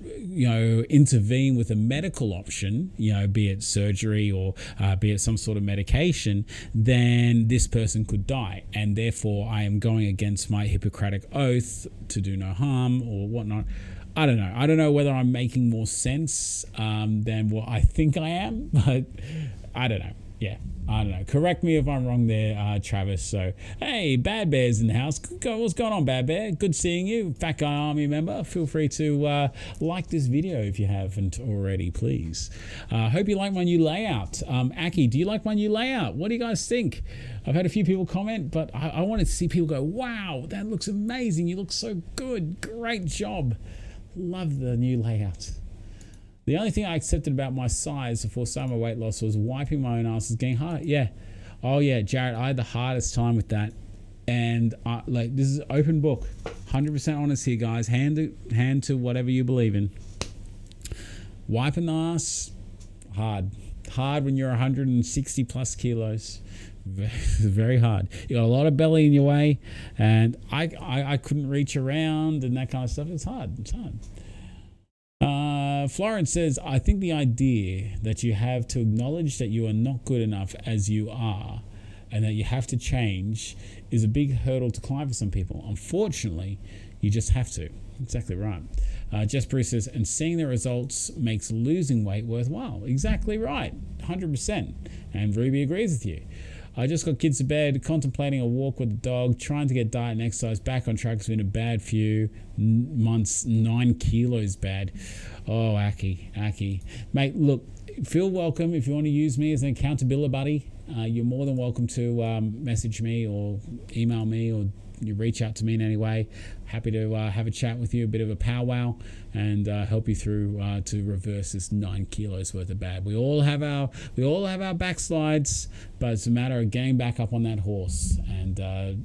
intervene with a medical option, be it surgery or be it some sort of medication, then this person could die. And therefore I am going against my Hippocratic oath to do no harm or whatnot. I don't know. I don't know whether I'm making more sense than what I think I am, but I don't know. Yeah, I don't know. Correct me if I'm wrong there, Travis. So, hey, Bad Bear's in the house. What's going on, Bad Bear? Good seeing you. Fat Guy Army member. Feel free to like this video if you haven't already, please. Hope you like my new layout. Aki, do you like my new layout? What do you guys think? I've had a few people comment, but I wanted to see people go, wow, that looks amazing. You look so good. Great job. Love the new layout. The only thing I accepted about my size before summer weight loss was wiping my own ass is getting hard. Yeah. Oh yeah, Jared, I had the hardest time with that. And this is open book. 100% honest here, guys. Hand to whatever you believe in. Wiping the ass, hard. Hard when you're 160 plus kilos. Very hard. You got a lot of belly in your way, and I couldn't reach around and that kind of stuff. It's hard. Florence says, I think the idea that you have to acknowledge that you are not good enough as you are and that you have to change is a big hurdle to climb for some people. Unfortunately, you just have to. Exactly right. Jess Bruce says, and seeing the results makes losing weight worthwhile. Exactly right. 100%. And Ruby agrees with you. I just got kids to bed, contemplating a walk with the dog, trying to get diet and exercise back on track. It's been a bad few months, 9 kilos bad. Oh, Aki. Mate, look, feel welcome. If you want to use me as an accountability buddy, you're more than welcome to message me or email me or you reach out to me in any way. Happy to have a chat with you, a bit of a powwow, and help you through to reverse this 9 kilos worth of bad. We all have our backslides, but it's a matter of getting back up on that horse and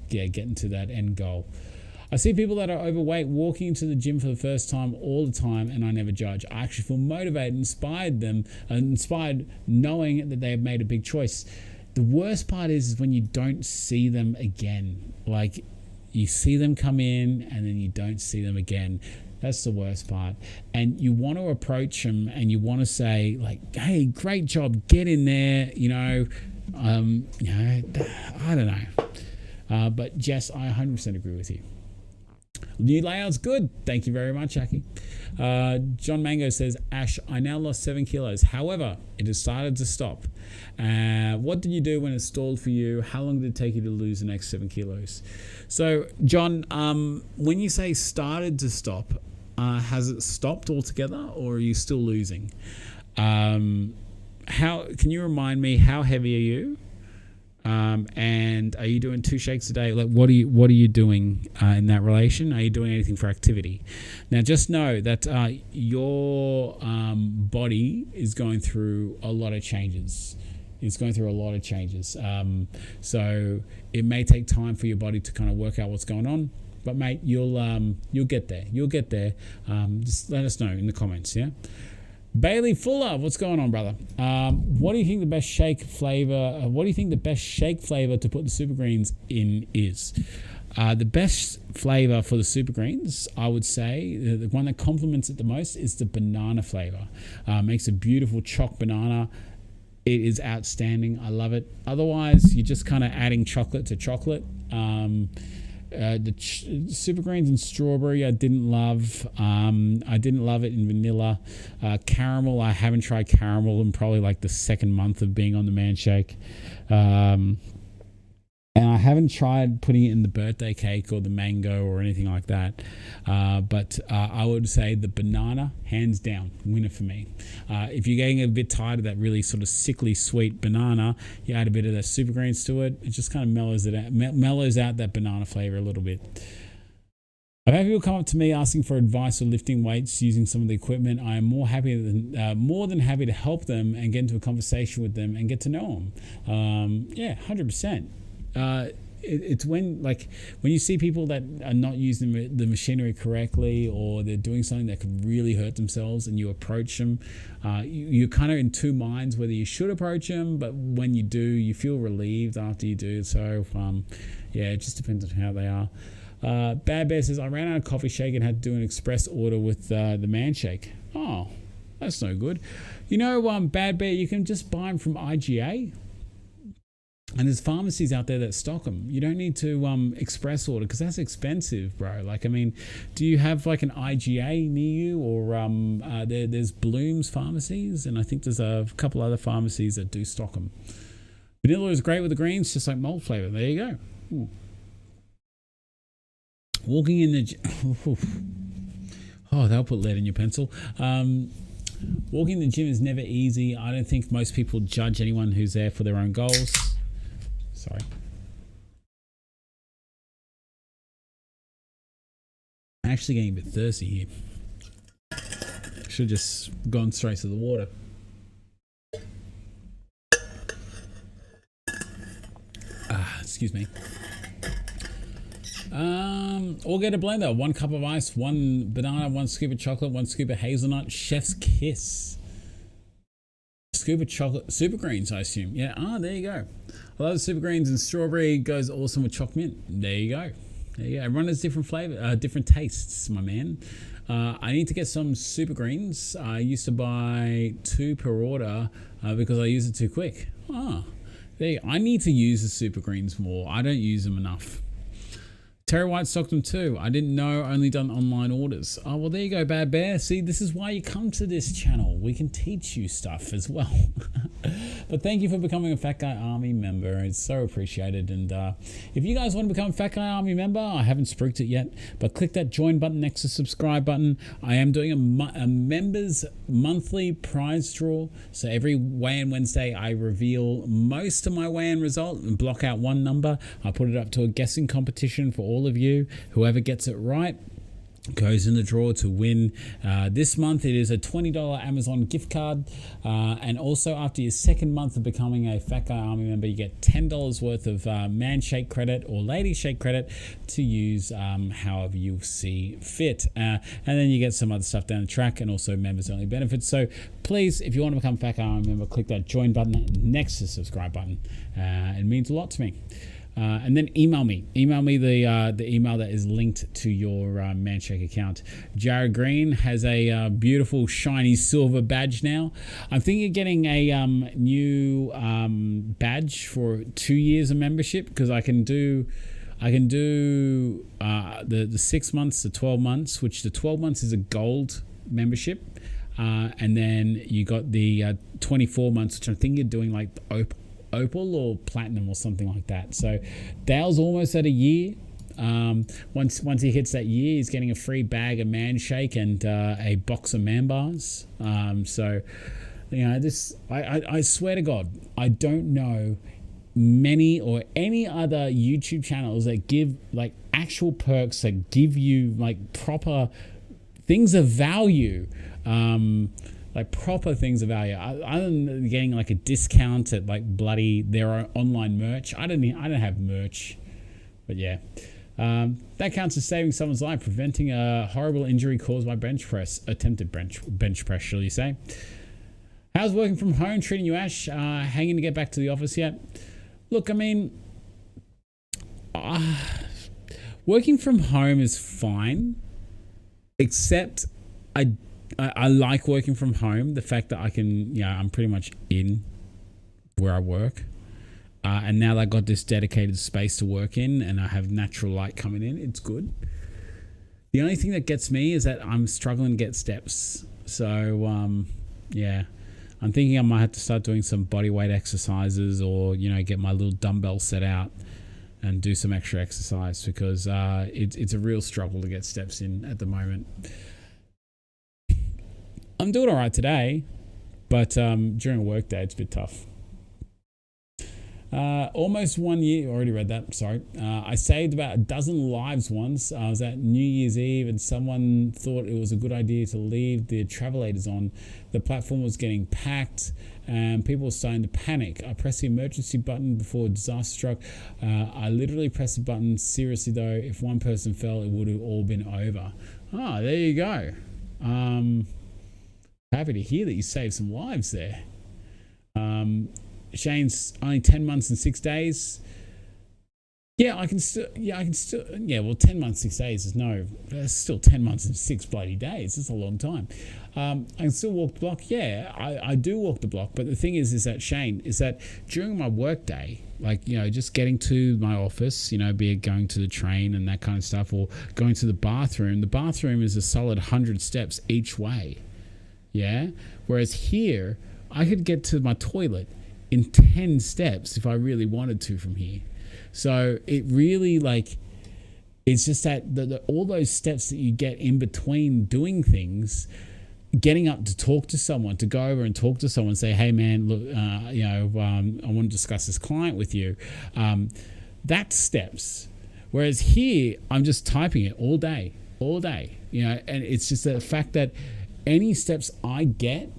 getting to that end goal. I see people that are overweight walking into the gym for the first time all the time, and I never judge. I actually feel motivated, inspired knowing that they have made a big choice. The worst part is when you don't see them again. Like, you see them come in and then you don't see them again. That's the worst part. And you want to approach them and you want to say, like, hey, great job, get in there, I don't know. But Jess, I 100% agree with you. New layout's good. Thank you very much, Aki. John Mango says, Ash, I now lost 7 kilos. However, it has started to stop. What did you do when it stalled for you? How long did it take you to lose the next 7 kilos? So, John, when you say started to stop, has it stopped altogether, or are you still losing? How can you remind me, how heavy are you? And are you doing 2 shakes a day? Like, what are you doing in that relation? Are you doing anything for activity? Now, just know that your body is going through a lot of changes. It's going through a lot of changes. So it may take time for your body to kind of work out what's going on. But mate, you'll get there. You'll get there. Just let us know in the comments. Yeah. Bailey Fuller, what's going on, brother? What do you think the best shake flavor? What do you think the best shake flavor to put the super greens in is? The best flavor for the super greens, I would say, the one that complements it the most is the banana flavor. Makes a beautiful choc banana. It is outstanding. I love it. Otherwise, you're just kind of adding chocolate to chocolate. The super greens and strawberry I didn't love. I didn't love it in vanilla. Caramel, I haven't tried caramel in probably like the second month of being on the Man Shake. And I haven't tried putting it in the birthday cake or the mango or anything like that. But I would say the banana, hands down, winner for me. If you're getting a bit tired of that really sort of sickly sweet banana, you add a bit of the super greens to it. It just kind of mellows out that banana flavor a little bit. I've had people come up to me asking for advice or lifting weights using some of the equipment. I am more than happy to help them and get into a conversation with them and get to know them. Yeah, 100%. It's when you see people that are not using the machinery correctly, or they're doing something that could really hurt themselves, and you approach them, you're kind of in two minds whether you should approach them, but when you do, you feel relieved after you do. So yeah, it just depends on how they are. Bad Bear says, I ran out of coffee shake and had to do an express order with the Man Shake. Oh, that's no good. You know, Bad Bear, you can just buy them from IGA. And there's pharmacies out there that stock them. You don't need to express order, because that's expensive, bro. Like, I mean, do you have like an IGA near you, or there's Bloom's pharmacies, and I think there's a couple other pharmacies that do stock them. Vanilla is great with the greens, just like malt flavor. There you go. Ooh. Walking in the oh, they'll put lead in your pencil. Walking in the gym is never easy. I don't think most people judge anyone who's there for their own goals. Sorry. I'm actually getting a bit thirsty here. Should have just gone straight to the water. Excuse me. Or get a blender. 1 cup of ice, 1 banana, 1 scoop of chocolate, 1 scoop of hazelnut. Chef's kiss. Scoop of chocolate, super greens, I assume. Yeah. There you go. I love the super greens, and strawberry goes awesome with choc mint. There you go. There you go. Everyone has different flavor, different tastes, my man. I need to get some super greens. I used to buy 2 per order because I use it too quick. There you go. I need to use the super greens more. I don't use them enough. Terry White stocked them too. I didn't know, only done online orders. Oh, well, there you go, Bad Bear. See, this is why you come to this channel. We can teach you stuff as well. But thank you for becoming a Fat Guy Army member. It's so appreciated. And if you guys want to become a Fat Guy Army member, I haven't spruiked it yet, but click that join button next to subscribe button. I am doing a members monthly prize draw. So every weigh-in Wednesday, I reveal most of my weigh-in result and block out one number. I put it up to a guessing competition for all of you. Whoever gets it right goes in the draw to win. This month it is a $20 Amazon gift card, and also after your second month of becoming a Fat Guy Army member, you get $10 worth of Man Shake credit or Lady Shake credit to use however you see fit, and then you get some other stuff down the track, and also members only benefits. So please, if you want to become Fat Guy Army member, click that join button next to the subscribe button. It means a lot to me. And then email me the email that is linked to your Man Shake account. Jared Green has a beautiful shiny silver badge now. I'm thinking of getting a new badge for 2 years of membership, because I can do the 6 months to 12 months, which the 12 months is a gold membership. And then you got the 24 months, which I think you're doing like Opal or Platinum or something like that. So Dale's almost at a year. Once he hits that year, he's getting a free bag of Man Shake and a box of Man Bars. So, you know, this I swear to God, I don't know many or any other YouTube channels that give like actual perks, that give you like proper things of value. Like proper things of value, other than getting like a discount at like bloody their online merch. I don't have merch, but yeah, that counts as saving someone's life, preventing a horrible injury caused by attempted bench press, shall you say? How's working from home treating you, Ash? Hanging to get back to the office yet? Look, I mean, working from home is fine, except I like working from home. The fact that I can, you know, I'm pretty much in where I work. And now that I got this dedicated space to work in and I have natural light coming in, it's good. The only thing that gets me is that I'm struggling to get steps. So, yeah, I'm thinking I might have to start doing some body weight exercises, or, you know, get my little dumbbell set out and do some extra exercise, because it's a real struggle to get steps in at the moment. I'm doing all right today, but during a work day, it's a bit tough. Almost 1 year, already read that, sorry. I saved about a dozen lives once. I was at New Year's Eve and someone thought it was a good idea to leave the travelators on. The platform was getting packed and people were starting to panic. I pressed the emergency button before a disaster struck. I literally pressed the button. Seriously though, if one person fell, it would have all been over. Ah, there you go. Happy to hear that you saved some lives there. Shane's only 10 months and 6 days. I can still, well, 10 months, 6 days is that's still 10 months and 6 bloody days. It's a long time. I can still walk the block. Yeah, I do walk the block. But the thing is that, Shane, is that during my work day, like, you know, just getting to my office, you know, be it going to the train and that kind of stuff, or going to the bathroom is a solid 100 steps each way. Yeah. Whereas here, I could get to my toilet in 10 steps if I really wanted to from here. So it really, like, it's just that all those steps that you get in between doing things, getting up to talk to someone, to go over and talk to someone, say, hey man, look, you know, I want to discuss this client with you. That's steps. Whereas here, I'm just typing it all day, you know, and it's just the fact that any steps I get,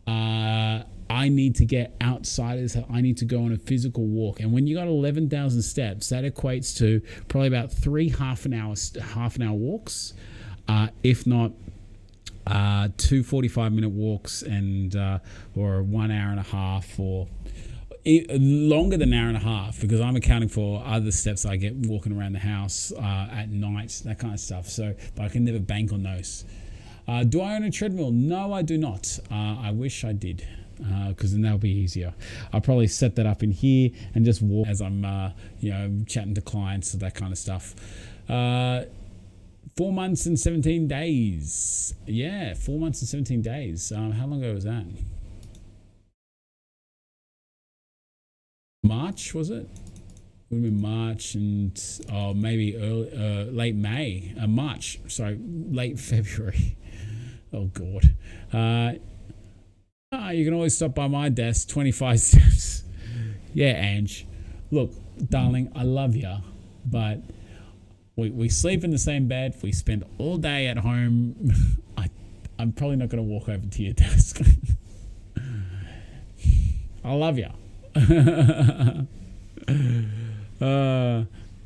I need to get outside of this. I need to go on a physical walk. And when you got 11,000 steps, that equates to probably about 3 half an hour walks, if not 2 45-minute walks, and or 1 hour and a half, or longer than an hour and a half, because I'm accounting for other steps I get walking around the house at night, that kind of stuff. So, but I can never bank on those. Do I own a treadmill? No, I do not. I wish I did, because then that'll be easier. I'll probably set that up in here and just walk as I'm, you know, chatting to clients and that kind of stuff. 4 months and 17 days. Yeah, 4 months and 17 days. How long ago was that? March, was it? Would have been March, and maybe early, late May. March, sorry, late February. Oh God. You can always stop by my desk, 25 steps. Yeah, Ange. Look, darling, I love you, but we sleep in the same bed. We spend all day at home. I'm probably not going to walk over to your desk. I love you.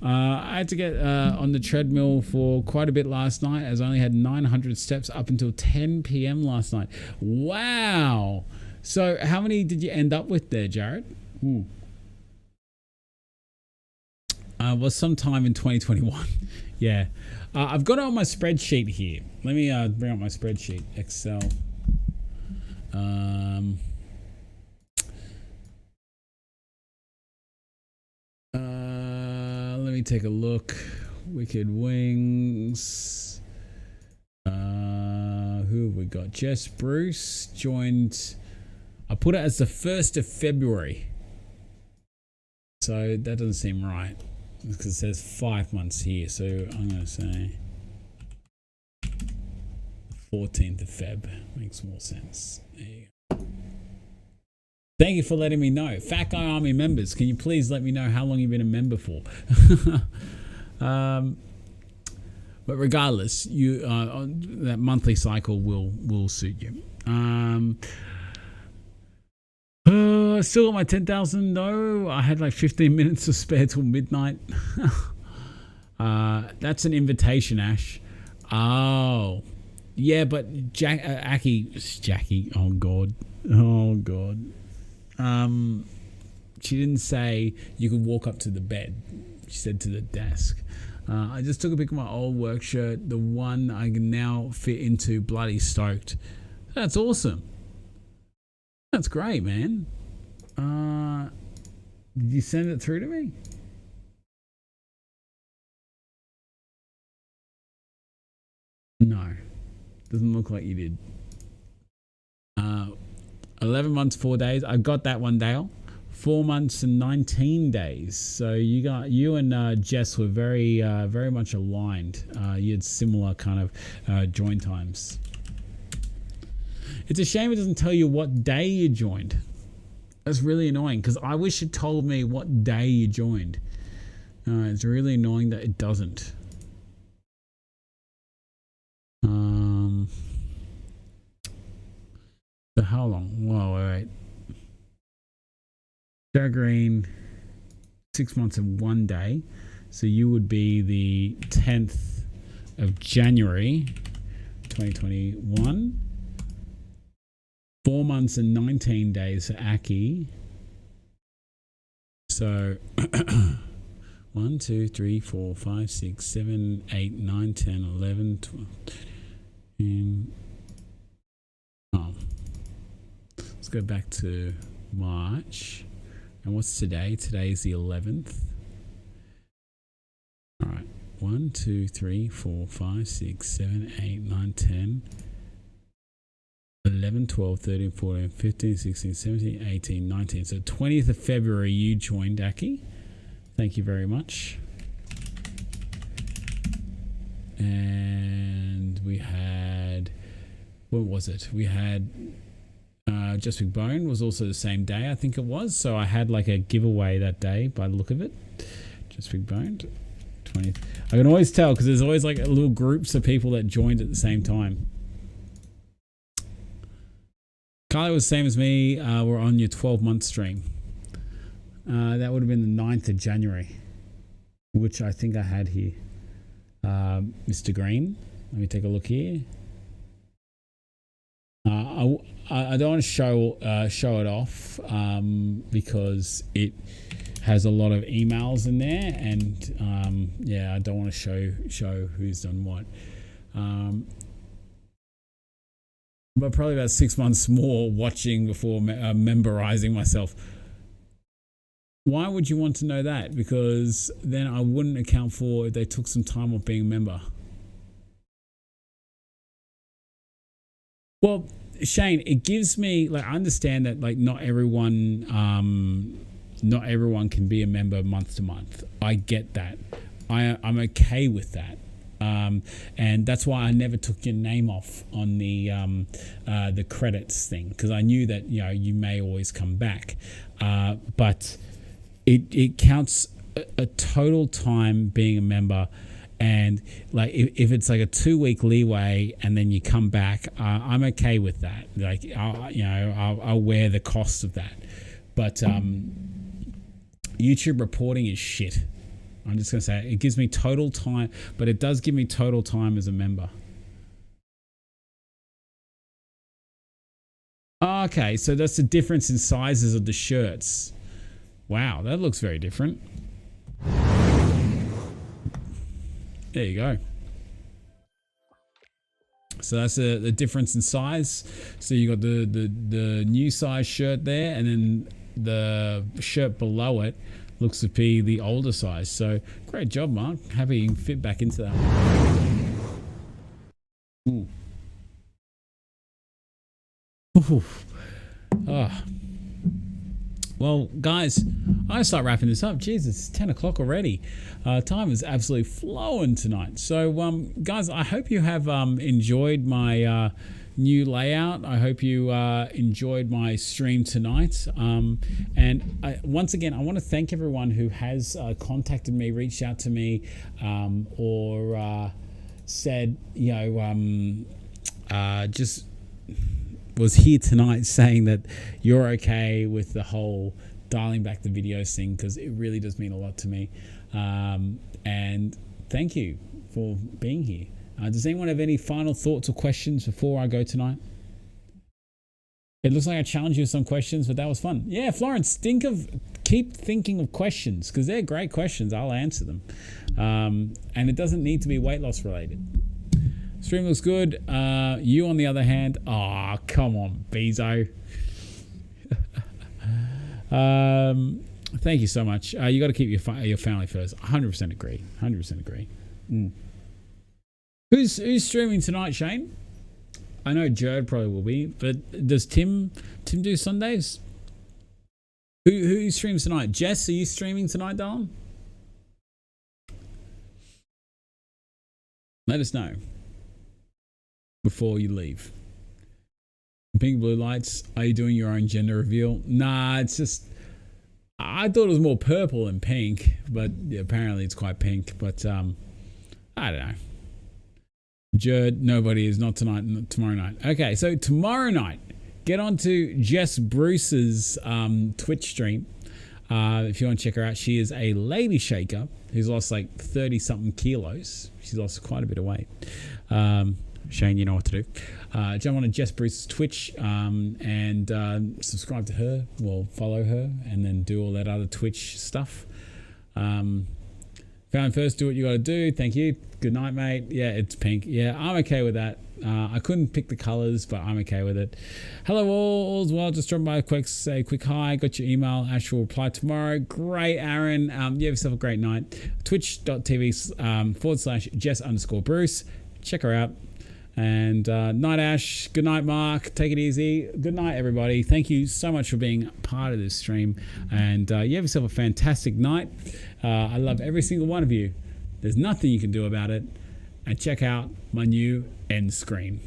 I had to get on the treadmill for quite a bit last night, as I only had 900 steps up until 10 p.m. last night. Wow. So how many did you end up with there, Jared? Was sometime in 2021. Yeah. I've got it on my spreadsheet here. Let me bring up my spreadsheet. Excel. Let me take a look. Wicked Wings. who have we got? Jess Bruce joined. I put it as the 1st of February. So that doesn't seem right because it says 5 months here. So I'm going to say 14th of Feb. Makes more sense. There you go. Thank you for letting me know. Fat Guy Army members, can you please let me know how long you've been a member for? But regardless, you that monthly cycle will suit you. I still got my 10,000 though. I had like 15 minutes to spare till midnight. That's an invitation, Ash. Oh, yeah, but Jackie. Oh God. She didn't say you could walk up to the bed. She said to the desk. I just took a pic of my old work shirt, the one I can now fit into. Bloody stoked. That's awesome. That's great, man. Did you send it through to me? No. Doesn't look like you did. 11 months, 4 days. I got that one, Dale. 4 months and 19 days. So you and Jess were very much aligned. You had similar kind of join times. It's a shame it doesn't tell you what day you joined. That's really annoying because I wish it told me what day you joined. It's really annoying that it doesn't. So how long? Whoa, wait. Green, 6 months and 1 day. So you would be the 10th of January 2021. 4 months and 19 days for Aki. So 1, 2, 3, 4, 5, 6, 7, 8, 9, 10, 11, 12. Let's go back to March. And what's today? Today is the 11th. All right. 1, 2, 3, 4, 5, 6, 7, 8, 9, 10, 11, 12, 13, 14, 15, 16, 17, 18, 19. So 20th of February you joined, Aki. Thank you very much. And we had, what was it? We had Just Big Bone was also the same day, I think it was. So I had like a giveaway that day by the look of it. Just Big Bone. 20th. I can always tell because there's always like little groups of people that joined at the same time. Carly was the same as me. We're on your 12-month stream. That would have been the 9th of January, which I think I had here. Mr. Green. Let me take a look here. I don't want to show it off because it has a lot of emails in there, and yeah, I don't want to show who's done what. But probably about 6 months more watching before memberizing myself. Why would you want to know that? Because then I wouldn't account for if they took some time off being a member. Well, Shane, it gives me, like, I understand that like not everyone can be a member month to month. I get that. I'm okay with that. And that's why I never took your name off on the credits thing, because I knew that, you know, you may always come back, but it counts a total time being a member. And like if it's like a 2 week leeway and then you come back, I'm okay with that. Like I'll wear the cost of that. But YouTube reporting is shit. I'm just gonna say it gives me total time, but it does give me total time as a member. Okay, so that's the difference in sizes of the shirts. Wow, that looks very different. There you go. So that's the difference in size. So you got the new size shirt there, and then the shirt below it looks to be the older size. So great job, Mark. Happy you can fit back into that. Ooh. Oof. Oh. Well, guys, I start wrapping this up. Jesus, it's 10 o'clock already. Time is absolutely flowing tonight. So, guys, I hope you have enjoyed my new layout. I hope you enjoyed my stream tonight. Once again, I want to thank everyone who has contacted me, reached out to me, or said, just was here tonight saying that you're okay with the whole dialing back the videos thing, because it really does mean a lot to me. And thank you for being here. Does anyone have any final thoughts or questions before I go tonight? It looks like I challenged you with some questions, but that was fun. Yeah, Florence, keep thinking of questions, because they're great questions. I'll answer them. And it doesn't need to be weight loss related. Stream looks good. You, on the other hand, come on, Bezo. Thank you so much. You got to keep your family first. 100% agree. 100% agree. Who's streaming tonight, Shane? I know Jared probably will be, but does Tim do Sundays? Who streams tonight? Jess, are you streaming tonight, darling? Let us know before you leave. Pink blue lights. Are you doing your own gender reveal? Nah, it's just, I thought it was more purple than pink, but apparently it's quite pink. But I don't know. Jared, nobody is, not tonight, not tomorrow night. Okay, so tomorrow night, get on to Jess Bruce's Twitch stream. If you want to check her out, she is a lady shaker who's lost like 30 something kilos. She's lost quite a bit of weight. Shane, you know what to do. Jump on to Jess Bruce's Twitch and subscribe to her, well, follow her, and then do all that other Twitch stuff. Found first, do what you got to do. Thank you. Good night, mate. Yeah, it's pink. Yeah, I'm okay with that. I couldn't pick the colors, but I'm okay with it. Hello all, all's well. Just drop by a say a quick hi. Got your email. Ash will reply tomorrow. Great, Aaron. You have yourself a great night. Twitch.tv/Jess_Bruce. Check her out. And night, Ash. Good night, Mark. Take it easy. Good night, everybody. Thank you so much for being part of this stream. And you have yourself a fantastic night. I love every single one of you. There's nothing you can do about it. And check out my new end screen.